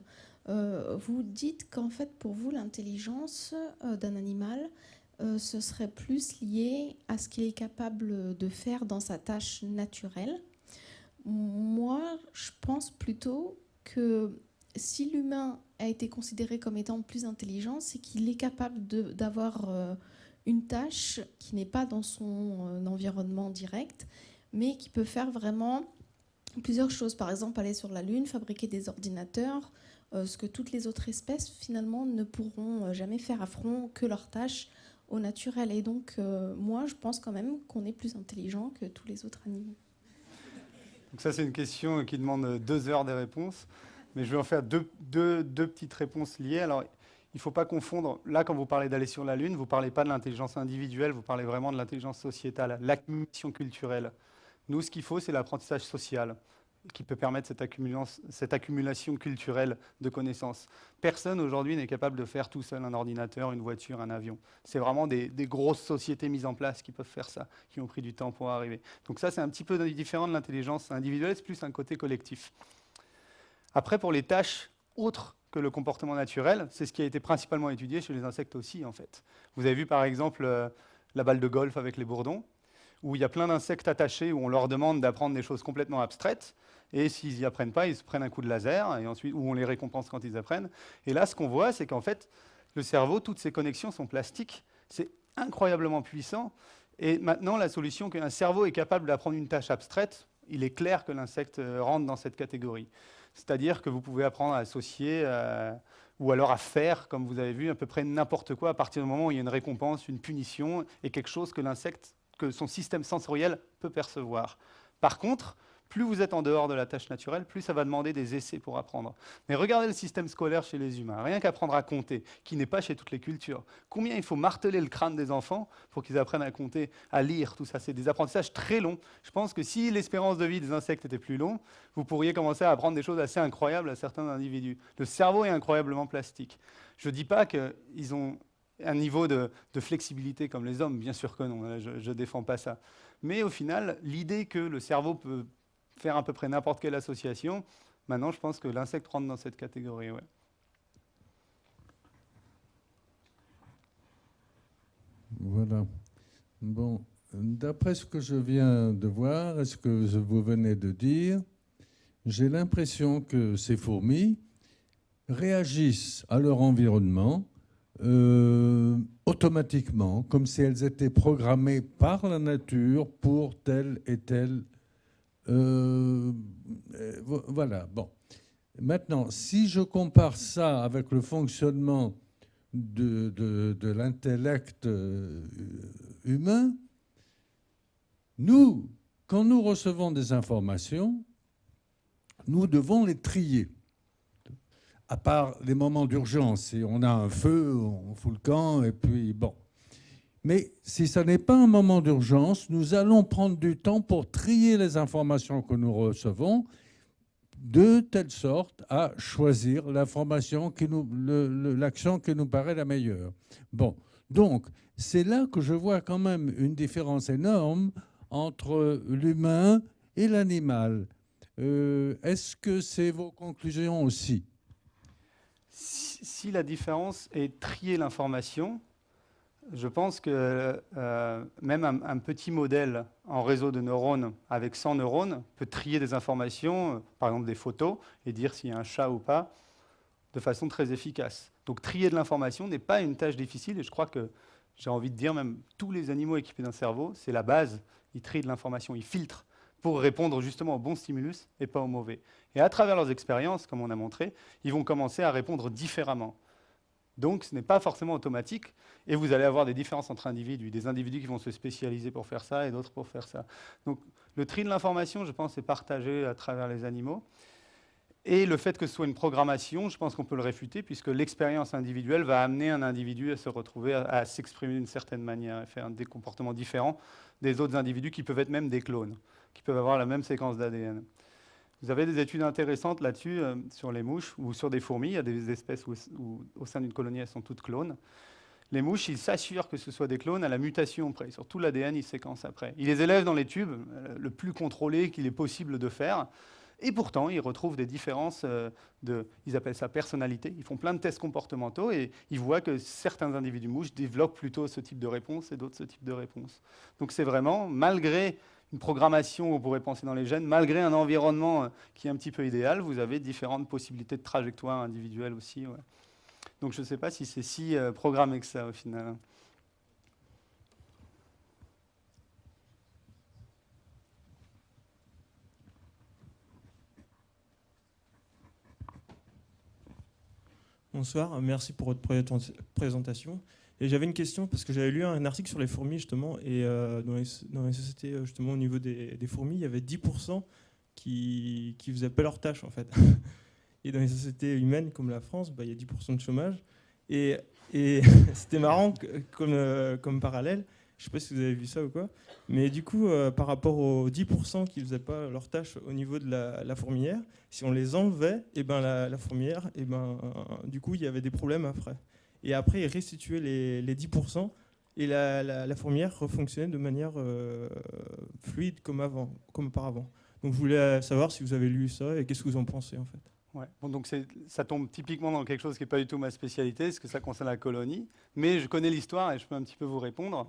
Vous dites qu'en fait, pour vous, l'intelligence d'un animal, ce serait plus lié à ce qu'il est capable de faire dans sa tâche naturelle. Moi, je pense plutôt que si l'humain a été considéré comme étant plus intelligent, c'est qu'il est capable d'avoir une tâche qui n'est pas dans son environnement direct, mais qui peut faire vraiment plusieurs choses. Par exemple, aller sur la Lune, fabriquer des ordinateurs, ce que toutes les autres espèces, finalement, ne pourront jamais faire affront que leur tâche au naturel. Et donc, moi, je pense quand même qu'on est plus intelligent que tous les autres animaux. Donc ça, c'est une question qui demande 2 heures de réponse. Mais je vais en faire deux petites réponses liées. Alors, il ne faut pas confondre. Là, quand vous parlez d'aller sur la Lune, vous ne parlez pas de l'intelligence individuelle, vous parlez vraiment de l'intelligence sociétale, l'accumulation culturelle. Nous, ce qu'il faut, c'est l'apprentissage social qui peut permettre cette accumulation culturelle de connaissances. Personne aujourd'hui n'est capable de faire tout seul un ordinateur, une voiture, un avion. C'est vraiment des grosses sociétés mises en place qui peuvent faire ça, qui ont pris du temps pour arriver. Donc ça, c'est un petit peu différent de l'intelligence individuelle, c'est plus un côté collectif. Après, pour les tâches autres que le comportement naturel, c'est ce qui a été principalement étudié chez les insectes aussi, en fait. Vous avez vu, par exemple, la balle de golf avec les bourdons, où il y a plein d'insectes attachés, où on leur demande d'apprendre des choses complètement abstraites, et s'ils n'y apprennent pas, ils se prennent un coup de laser, et ensuite, ou on les récompense quand ils apprennent. Et là, ce qu'on voit, c'est qu'en fait, le cerveau, toutes ces connexions sont plastiques, c'est incroyablement puissant, et maintenant, la solution qu'un cerveau est capable d'apprendre une tâche abstraite, il est clair que l'insecte rentre dans cette catégorie. C'est-à-dire que vous pouvez apprendre à associer ou alors à faire, comme vous avez vu, à peu près n'importe quoi à partir du moment où il y a une récompense, une punition et quelque chose que l'insecte, que son système sensoriel peut percevoir. Par contre, plus vous êtes en dehors de la tâche naturelle, plus ça va demander des essais pour apprendre. Mais regardez le système scolaire chez les humains, rien qu'apprendre à compter, qui n'est pas chez toutes les cultures. Combien il faut marteler le crâne des enfants pour qu'ils apprennent à compter, à lire, tout ça. C'est des apprentissages très longs. Je pense que si l'espérance de vie des insectes était plus longue, vous pourriez commencer à apprendre des choses assez incroyables à certains individus. Le cerveau est incroyablement plastique. Je ne dis pas qu'ils ont un niveau de flexibilité comme les hommes, bien sûr que non, je ne défends pas ça. Mais au final, l'idée que le cerveau peut faire à peu près n'importe quelle association, maintenant je pense que l'insecte rentre dans cette catégorie. Ouais. Voilà. Bon, d'après ce que je viens de voir et ce que vous venez de dire, j'ai l'impression que ces fourmis réagissent à leur environnement automatiquement, comme si elles étaient programmées par la nature pour telle et telle. Voilà. Bon. Maintenant, si je compare ça avec le fonctionnement de l'intellect humain, nous, quand nous recevons des informations, nous devons les trier. À part les moments d'urgence, si on a un feu, on fout le camp, et puis bon. Mais si ça n'est pas un moment d'urgence, nous allons prendre du temps pour trier les informations que nous recevons de telle sorte à choisir l'information l'action qui nous paraît la meilleure. Bon, donc c'est là que je vois quand même une différence énorme entre l'humain et l'animal. Est-ce que c'est vos conclusions aussi ? Si la différence est trier l'information, je pense que même un petit modèle en réseau de neurones avec 100 neurones peut trier des informations, par exemple des photos, et dire s'il y a un chat ou pas, de façon très efficace. Donc trier de l'information n'est pas une tâche difficile, et je crois que j'ai envie de dire même tous les animaux équipés d'un cerveau, c'est la base, ils trient de l'information, ils filtrent pour répondre justement au bon stimulus et pas au mauvais. Et à travers leurs expériences, comme on a montré, ils vont commencer à répondre différemment. Donc ce n'est pas forcément automatique, et vous allez avoir des différences entre individus, des individus qui vont se spécialiser pour faire ça et d'autres pour faire ça. Donc le tri de l'information, je pense, est partagé à travers les animaux. Et le fait que ce soit une programmation, je pense qu'on peut le réfuter, puisque l'expérience individuelle va amener un individu à se retrouver, à s'exprimer d'une certaine manière, et faire des comportements différents des autres individus qui peuvent être même des clones, qui peuvent avoir la même séquence d'ADN. Vous avez des études intéressantes là-dessus, sur les mouches ou sur des fourmis. Il y a des espèces où au sein d'une colonie, elles sont toutes clones. Les mouches, ils s'assurent que ce soit des clones à la mutation près. Sur tout l'ADN, ils séquencent après. Ils les élèvent dans les tubes, le plus contrôlé qu'il est possible de faire. Et pourtant, ils retrouvent des différences ils appellent ça personnalité. Ils font plein de tests comportementaux et ils voient que certains individus mouches développent plutôt ce type de réponse et d'autres ce type de réponse. Donc c'est vraiment, malgré une programmation, on pourrait penser dans les gènes, malgré un environnement qui est un petit peu idéal, vous avez différentes possibilités de trajectoire individuelle aussi. Ouais. Donc je ne sais pas si c'est si programmé que ça au final. Bonsoir, merci pour votre présentation. Et j'avais une question parce que j'avais lu un article sur les fourmis justement et dans les sociétés justement au niveau des fourmis, il y avait 10% qui faisaient pas leur tâche en fait. Et dans les sociétés humaines comme la France, bah, il y a 10% de chômage. Et c'était marrant comme parallèle. Je ne sais pas si vous avez vu ça ou quoi. Mais du coup, par rapport aux 10% qui ne faisaient pas leur tâche au niveau de la fourmilière, si on les enlevait, et ben la fourmilière, et ben, du coup, il y avait des problèmes après. Et après, ils restituaient les 10% et la fourmilière refonctionnait de manière fluide comme auparavant. Donc je voulais savoir si vous avez lu ça et qu'est-ce que vous en pensez en fait. Ouais. Bon, donc ça tombe typiquement dans quelque chose qui n'est pas du tout ma spécialité, parce que ça concerne la colonie. Mais je connais l'histoire et je peux un petit peu vous répondre.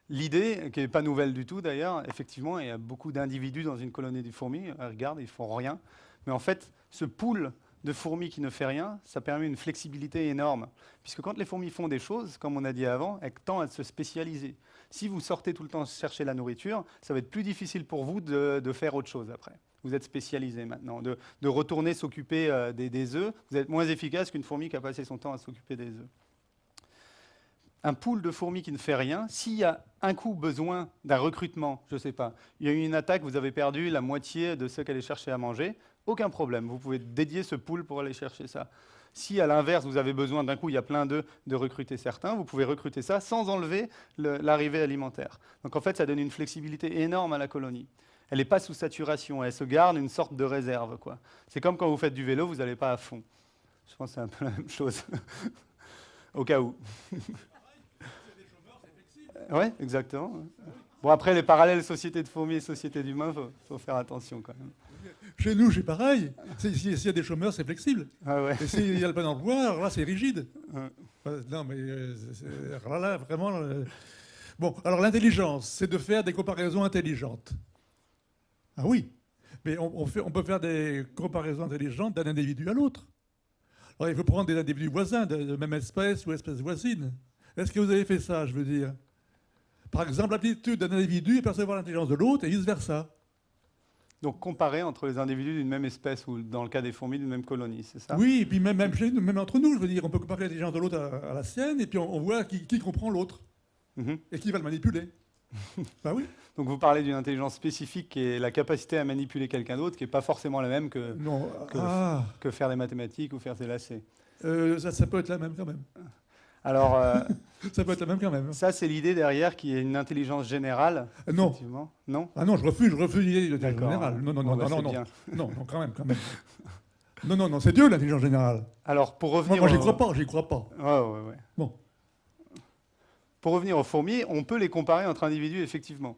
L'idée, qui n'est pas nouvelle du tout d'ailleurs, effectivement, il y a beaucoup d'individus dans une colonie de fourmis. Regarde, ils ne font rien. Mais en fait, ce pool de fourmis qui ne fait rien, ça permet une flexibilité énorme. Puisque quand les fourmis font des choses, comme on a dit avant, elles tendent à se spécialiser. Si vous sortez tout le temps chercher la nourriture, ça va être plus difficile pour vous de faire autre chose après. Vous êtes spécialisé maintenant. De retourner s'occuper des œufs, vous êtes moins efficace qu'une fourmi qui a passé son temps à s'occuper des œufs. Un pool de fourmis qui ne fait rien, s'il y a un coup besoin d'un recrutement, je ne sais pas, il y a eu une attaque, vous avez perdu la moitié de ceux qui allaient chercher à manger, aucun problème, vous pouvez dédier ce pool pour aller chercher ça. Si à l'inverse, vous avez besoin d'un coup, il y a plein d'œufs, de recruter certains, vous pouvez recruter ça sans enlever l'arrivée alimentaire. Donc en fait, ça donne une flexibilité énorme à la colonie. Elle n'est pas sous saturation, elle se garde une sorte de réserve, quoi. C'est comme quand vous faites du vélo, vous n'allez pas à fond. Je pense que c'est un peu la même chose, au cas où. Oui, exactement. Bon, après, les parallèles société de fourmis et société d'humains, il faut faire attention quand même. Chez nous, c'est pareil. S'il y a des chômeurs, c'est flexible. Ah ouais. Et s'il y a le plein emploi, alors là, c'est rigide. Ouais. Non, mais alors là, vraiment... Bon, alors l'intelligence, c'est de faire des comparaisons intelligentes. Ah oui, mais on peut faire des comparaisons intelligentes d'un individu à l'autre. Alors il faut prendre des individus voisins, de même espèce ou espèce voisine. Est-ce que vous avez fait ça, je veux dire? Par exemple, l'aptitude d'un individu est percevoir l'intelligence de l'autre et vice-versa. Donc comparer entre les individus d'une même espèce ou dans le cas des fourmis d'une même colonie, c'est ça? Oui, et puis même chez nous, même entre nous, je veux dire, on peut comparer l'intelligence de l'autre à la sienne et puis on voit qui comprend l'autre et qui va le manipuler. Ben oui. Donc vous parlez d'une intelligence spécifique qui est la capacité à manipuler quelqu'un d'autre, qui n'est pas forcément la même que faire des mathématiques ou faire des lacets. Ça peut être la même quand même. Alors, ça peut être la même quand même. Ça, c'est l'idée derrière qui est une intelligence générale. Non. Non. Ah non, je refuse l'idée d'intelligence générale. Non, non, quand même. Non, c'est Dieu l'intelligence générale. Alors, pour revenir... Moi, j'y crois pas. Ouais. Bon. Pour revenir aux fourmis, on peut les comparer entre individus, effectivement.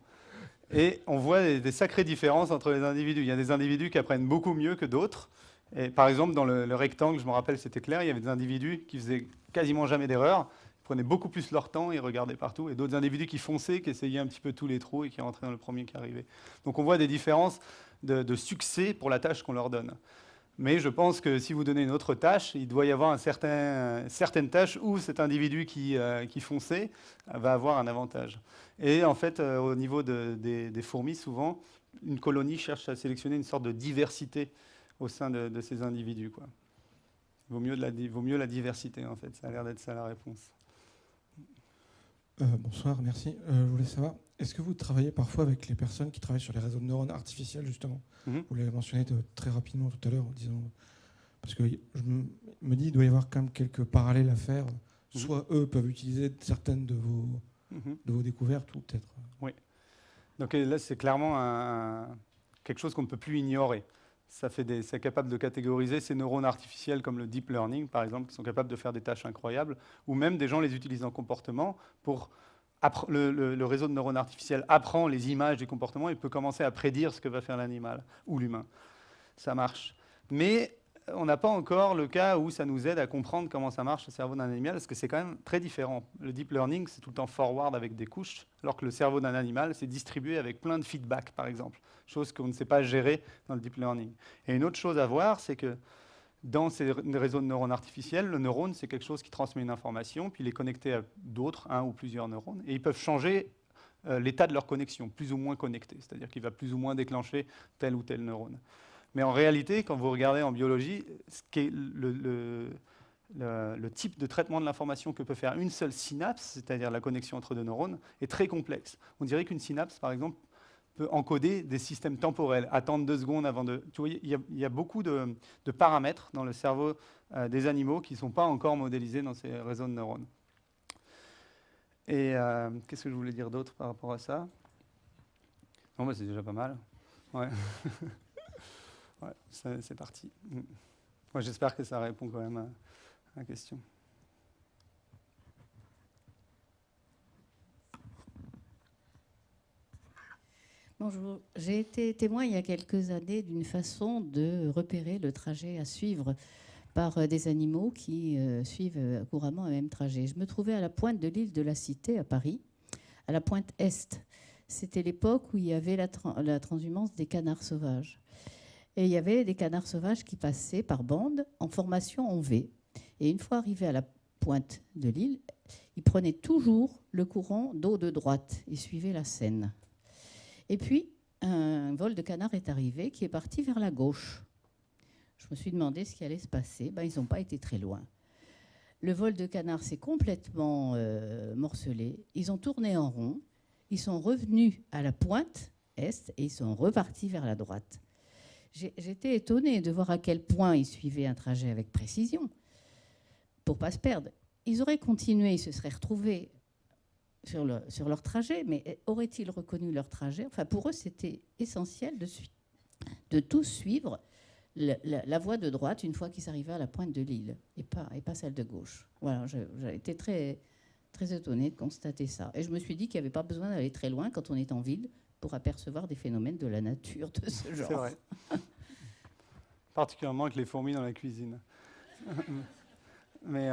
Et on voit des sacrées différences entre les individus. Il y a des individus qui apprennent beaucoup mieux que d'autres. Et par exemple, dans le rectangle, je me rappelle, c'était clair, il y avait des individus qui faisaient quasiment jamais d'erreur, ils prenaient beaucoup plus leur temps, ils regardaient partout, et d'autres individus qui fonçaient, qui essayaient un petit peu tous les trous et qui rentraient dans le premier qui arrivait. Donc on voit des différences de succès pour la tâche qu'on leur donne. Mais je pense que si vous donnez une autre tâche, il doit y avoir certaines tâches où cet individu qui fonçait va avoir un avantage. Et en fait, au niveau des fourmis, souvent, une colonie cherche à sélectionner une sorte de diversité au sein de ces individus, quoi. Il vaut mieux la diversité, en fait. Ça a l'air d'être ça la réponse. Bonsoir, merci. Je voulais savoir, est-ce que vous travaillez parfois avec les personnes qui travaillent sur les réseaux de neurones artificiels, justement? Vous l'avez mentionné très rapidement tout à l'heure en disant... Parce que je me dis qu'il doit y avoir quand même quelques parallèles à faire. Soit eux peuvent utiliser certaines de vos découvertes, ou peut-être... Oui. Donc là, c'est clairement quelque chose qu'on ne peut plus ignorer. C'est capable de catégoriser ces neurones artificiels comme le deep learning, par exemple, qui sont capables de faire des tâches incroyables, ou même des gens les utilisent en comportement pour... Le réseau de neurones artificiels apprend les images du comportement et peut commencer à prédire ce que va faire l'animal ou l'humain. ça marche. Mais on n'a pas encore le cas où ça nous aide à comprendre comment ça marche le cerveau d'un animal, parce que c'est quand même très différent. Le deep learning, c'est tout le temps forward avec des couches, alors que le cerveau d'un animal, c'est distribué avec plein de feedback, par exemple, chose qu'on ne sait pas gérer dans le deep learning. Et une autre chose à voir, c'est que dans ces réseaux de neurones artificiels, le neurone, c'est quelque chose qui transmet une information, puis il est connecté à d'autres, un ou plusieurs neurones, et ils peuvent changer l'état de leur connexion, plus ou moins connectés, c'est-à-dire qu'il va plus ou moins déclencher tel ou tel neurone. Mais en réalité, quand vous regardez en biologie, ce qui est le type de traitement de l'information que peut faire une seule synapse, c'est-à-dire la connexion entre deux neurones, est très complexe. On dirait qu'une synapse, par exemple, peut encoder des systèmes temporels, attendre 2 secondes avant de... Tu vois, il y a beaucoup de paramètres dans le cerveau des animaux qui ne sont pas encore modélisés dans ces réseaux de neurones. Et qu'est-ce que je voulais dire d'autre par rapport à ça? Non, bah, c'est déjà pas mal. Ouais. Ouais, c'est parti. Moi, j'espère que ça répond quand même à la question. Bonjour. J'ai été témoin il y a quelques années d'une façon de repérer le trajet à suivre par des animaux qui suivent couramment un même trajet. Je me trouvais à la pointe de l'île de la Cité, à Paris, à la pointe Est. C'était l'époque où il y avait la transhumance des canards sauvages. Et il y avait des canards sauvages qui passaient par bande en formation en V. Et une fois arrivés à la pointe de l'île, ils prenaient toujours le courant d'eau de droite. Ils suivaient la Seine. Et puis, un vol de canards est arrivé qui est parti vers la gauche. Je me suis demandé ce qui allait se passer. Ben, ils n'ont pas été très loin. Le vol de canards s'est complètement morcelé. Ils ont tourné en rond. Ils sont revenus à la pointe Est et ils sont repartis vers la droite. J'étais étonnée de voir à quel point ils suivaient un trajet avec précision pour ne pas se perdre. Ils auraient continué, ils se seraient retrouvés sur leur trajet, mais auraient-ils reconnu leur trajet? Enfin, pour eux, c'était essentiel de tous suivre la voie de droite une fois qu'ils arrivaient à la pointe de l'île et pas celle de gauche. Voilà, j'ai été très, très étonnée de constater ça. Et je me suis dit qu'il n'y avait pas besoin d'aller très loin quand on est en ville pour apercevoir des phénomènes de la nature de ce genre. C'est vrai. Particulièrement avec les fourmis dans la cuisine. Mais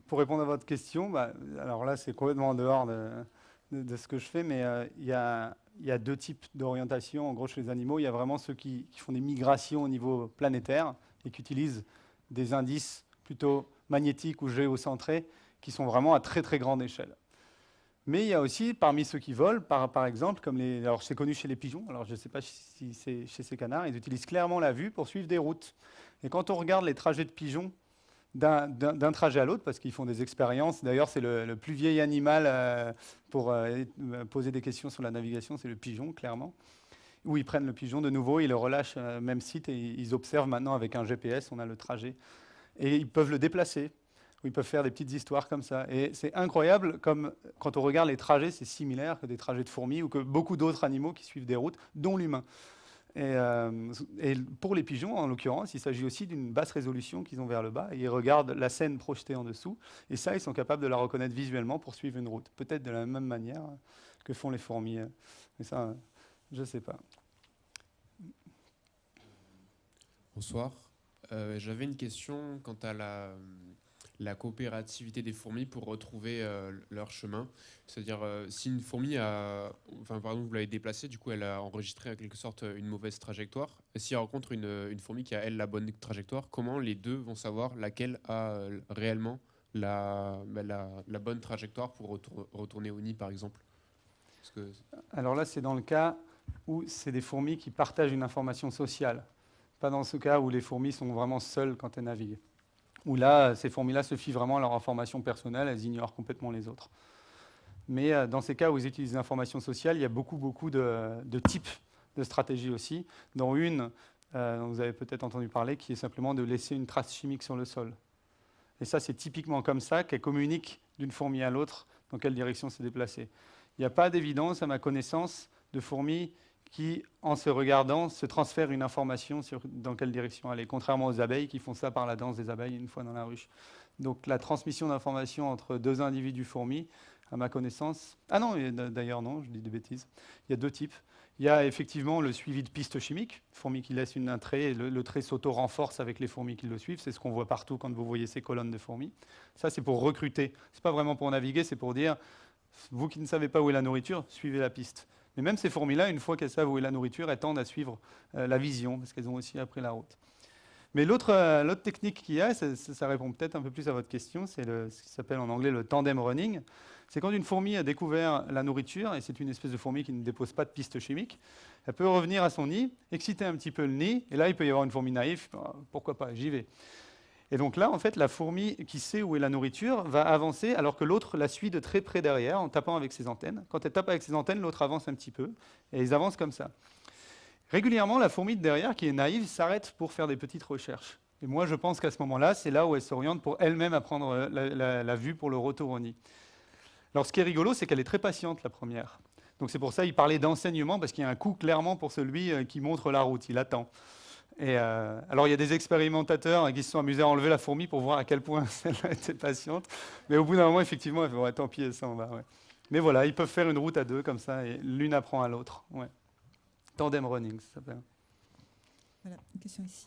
pour répondre à votre question, bah, alors là, c'est complètement en dehors de ce que je fais, mais il y a 2 types d'orientation. En gros, chez les animaux, il y a vraiment ceux qui font des migrations au niveau planétaire et qui utilisent des indices plutôt magnétiques ou géocentrés qui sont vraiment à très, très grande échelle. Mais il y a aussi, parmi ceux qui volent, par exemple, comme alors c'est connu chez les pigeons, alors je ne sais pas si c'est chez ces canards, ils utilisent clairement la vue pour suivre des routes. Et quand on regarde les trajets de pigeons d'un trajet à l'autre, parce qu'ils font des expériences, d'ailleurs c'est le plus vieil animal pour poser des questions sur la navigation, c'est le pigeon, clairement, où ils prennent le pigeon de nouveau, ils le relâchent au même site et ils observent maintenant avec un GPS, on a le trajet, et ils peuvent le déplacer. Où ils peuvent faire des petites histoires comme ça. Et c'est incroyable, comme quand on regarde les trajets, c'est similaire que des trajets de fourmis ou que beaucoup d'autres animaux qui suivent des routes, dont l'humain. Et pour les pigeons, en l'occurrence, il s'agit aussi d'une basse résolution qu'ils ont vers le bas. Et ils regardent la scène projetée en dessous. Et ça, ils sont capables de la reconnaître visuellement pour suivre une route. Peut-être de la même manière que font les fourmis. Mais ça, je ne sais pas. Bonsoir. J'avais une question quant à la coopérativité des fourmis pour retrouver leur chemin. C'est-à-dire, si une fourmi par exemple, vous l'avez déplacée, du coup, elle a enregistré en quelque sorte une mauvaise trajectoire. Et si elle rencontre une fourmi qui a, elle, la bonne trajectoire, comment les deux vont savoir laquelle a réellement la bonne trajectoire pour retourner au nid, par exemple? Alors là, c'est dans le cas où c'est des fourmis qui partagent une information sociale. Pas dans ce cas où les fourmis sont vraiment seules quand elles naviguent. Où là, ces fourmis-là se fient vraiment à leur information personnelle, elles ignorent complètement les autres. Mais dans ces cas où ils utilisent l'information sociale, il y a beaucoup de types de stratégies aussi, dont une, dont vous avez peut-être entendu parler, qui est simplement de laisser une trace chimique sur le sol. Et ça, c'est typiquement comme ça qu'elle communique d'une fourmi à l'autre dans quelle direction se déplacer. Il n'y a pas d'évidence, à ma connaissance, de fourmis qui, en se regardant, se transfèrent une information sur dans quelle direction aller, contrairement aux abeilles qui font ça par la danse des abeilles une fois dans la ruche. Donc la transmission d'informations entre 2 individus fourmis, à ma connaissance... Ah non, d'ailleurs non, je dis des bêtises. Il y a 2 types. Il y a effectivement le suivi de pistes chimiques, fourmis qui laissent un trait, et le trait s'auto-renforce avec les fourmis qui le suivent. C'est ce qu'on voit partout quand vous voyez ces colonnes de fourmis. Ça, c'est pour recruter. Ce n'est pas vraiment pour naviguer, c'est pour dire, vous qui ne savez pas où est la nourriture, suivez la piste. Mais même ces fourmis-là, une fois qu'elles savent où est la nourriture, elles tendent à suivre la vision, parce qu'elles ont aussi appris la route. Mais l'autre technique qu'il y a, ça répond peut-être un peu plus à votre question, c'est ce qui s'appelle en anglais le tandem running. C'est quand une fourmi a découvert la nourriture, et c'est une espèce de fourmi qui ne dépose pas de piste chimique, elle peut revenir à son nid, exciter un petit peu le nid, et là, il peut y avoir une fourmi naïve, pourquoi pas, j'y vais. Et donc là, en fait, la fourmi qui sait où est la nourriture va avancer, alors que l'autre la suit de très près derrière, en tapant avec ses antennes. Quand elle tape avec ses antennes, l'autre avance un petit peu, et ils avancent comme ça. Régulièrement, la fourmi de derrière, qui est naïve, s'arrête pour faire des petites recherches. Et moi, je pense qu'à ce moment-là, c'est là où elle s'oriente pour elle-même apprendre la vue pour le retour au nid. Alors, ce qui est rigolo, c'est qu'elle est très patiente, la première. Donc, c'est pour ça qu'il parlait d'enseignement, parce qu'il y a un coup clairement pour celui qui montre la route. Il attend. Et alors, il y a des expérimentateurs qui se sont amusés à enlever la fourmi pour voir à quel point elle était patiente. Mais au bout d'un moment, effectivement, elle fait, ouais, tant pis, elle s'en va. Ouais. Mais voilà, ils peuvent faire une route à deux, comme ça, et l'une apprend à l'autre. Ouais. Tandem running, ça s'appelle. Voilà, une question ici.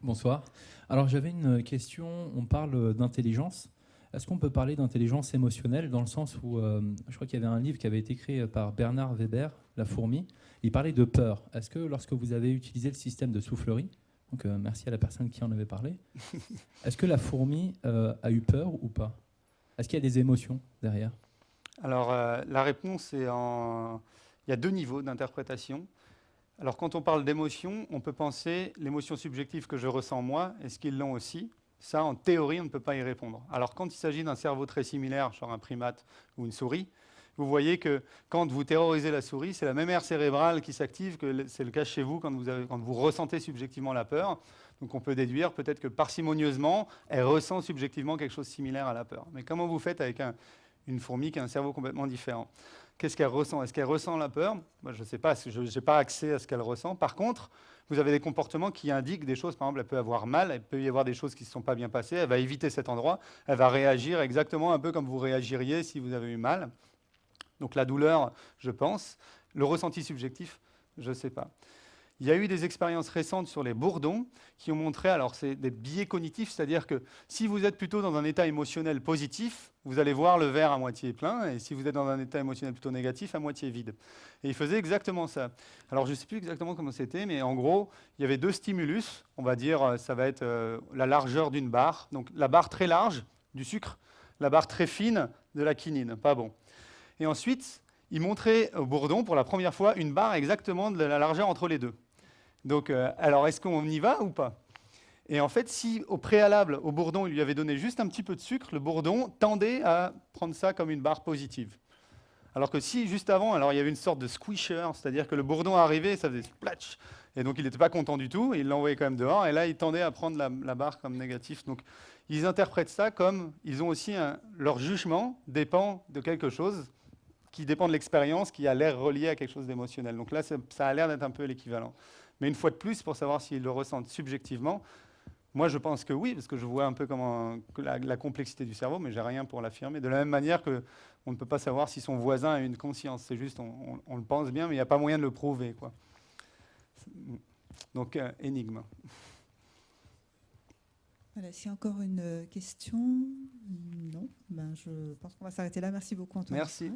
Bonsoir. Alors j'avais une question, on parle d'intelligence. Est-ce qu'on peut parler d'intelligence émotionnelle dans le sens où, je crois qu'il y avait un livre qui avait été écrit par Bernard Weber, La fourmi, il parlait de peur. Est-ce que lorsque vous avez utilisé le système de soufflerie, donc merci à la personne qui en avait parlé, est-ce que la fourmi a eu peur ou pas? Est-ce qu'il y a des émotions derrière? Alors la réponse est il y a deux niveaux d'interprétation. Alors quand on parle d'émotion, on peut penser l'émotion subjective que je ressens moi, est-ce qu'ils l'ont aussi? Ça, en théorie, on ne peut pas y répondre. Alors quand il s'agit d'un cerveau très similaire, genre un primate ou une souris, vous voyez que quand vous terrorisez la souris, c'est la même aire cérébrale qui s'active que c'est le cas chez vous quand vous ressentez subjectivement la peur. Donc on peut déduire peut-être que parcimonieusement, elle ressent subjectivement quelque chose de similaire à la peur. Mais comment vous faites avec une fourmi qui a un cerveau complètement différent? Qu'est-ce qu'elle ressent? Est-ce qu'elle ressent la peur? Moi, je ne sais pas, je n'ai pas accès à ce qu'elle ressent. Par contre, vous avez des comportements qui indiquent des choses. Par exemple, elle peut avoir mal, il peut y avoir des choses qui ne se sont pas bien passées, elle va éviter cet endroit, elle va réagir exactement un peu comme vous réagiriez si vous avez eu mal. Donc la douleur, je pense. Le ressenti subjectif, je ne sais pas. Il y a eu des expériences récentes sur les bourdons qui ont montré, alors c'est des biais cognitifs, c'est-à-dire que si vous êtes plutôt dans un état émotionnel positif, vous allez voir le verre à moitié plein, et si vous êtes dans un état émotionnel plutôt négatif, à moitié vide. Et il faisait exactement ça. Alors je ne sais plus exactement comment c'était, mais en gros, il y avait deux stimulus, on va dire, ça va être la largeur d'une barre, donc la barre très large du sucre, la barre très fine de la quinine, pas bon. Et ensuite, il montrait au bourdon pour la première fois une barre exactement de la largeur entre les deux. Donc, alors, est-ce qu'on y va ou pas? Et en fait, si au préalable, au bourdon, il lui avait donné juste un petit peu de sucre, le bourdon tendait à prendre ça comme une barre positive. Alors que si, juste avant, alors il y avait une sorte de squisher, c'est-à-dire que le bourdon arrivait, ça faisait splatch, et donc il n'était pas content du tout, et il l'envoyait quand même dehors, et là, il tendait à prendre la barre comme négatif. Donc, ils interprètent ça comme, ils ont aussi leur jugement dépend de quelque chose qui dépend de l'expérience, qui a l'air relié à quelque chose d'émotionnel. Donc là, ça a l'air d'être un peu l'équivalent. Mais une fois de plus, pour savoir s'ils le ressentent subjectivement, moi je pense que oui, parce que je vois un peu comment la complexité du cerveau, mais j'ai rien pour l'affirmer. De la même manière qu'on ne peut pas savoir si son voisin a une conscience. C'est juste, on le pense bien, mais il n'y a pas moyen de le prouver, quoi. Donc, énigme. Voilà, s'il y a encore une question, non, ben, je pense qu'on va s'arrêter là. Merci beaucoup, Antoine. Merci.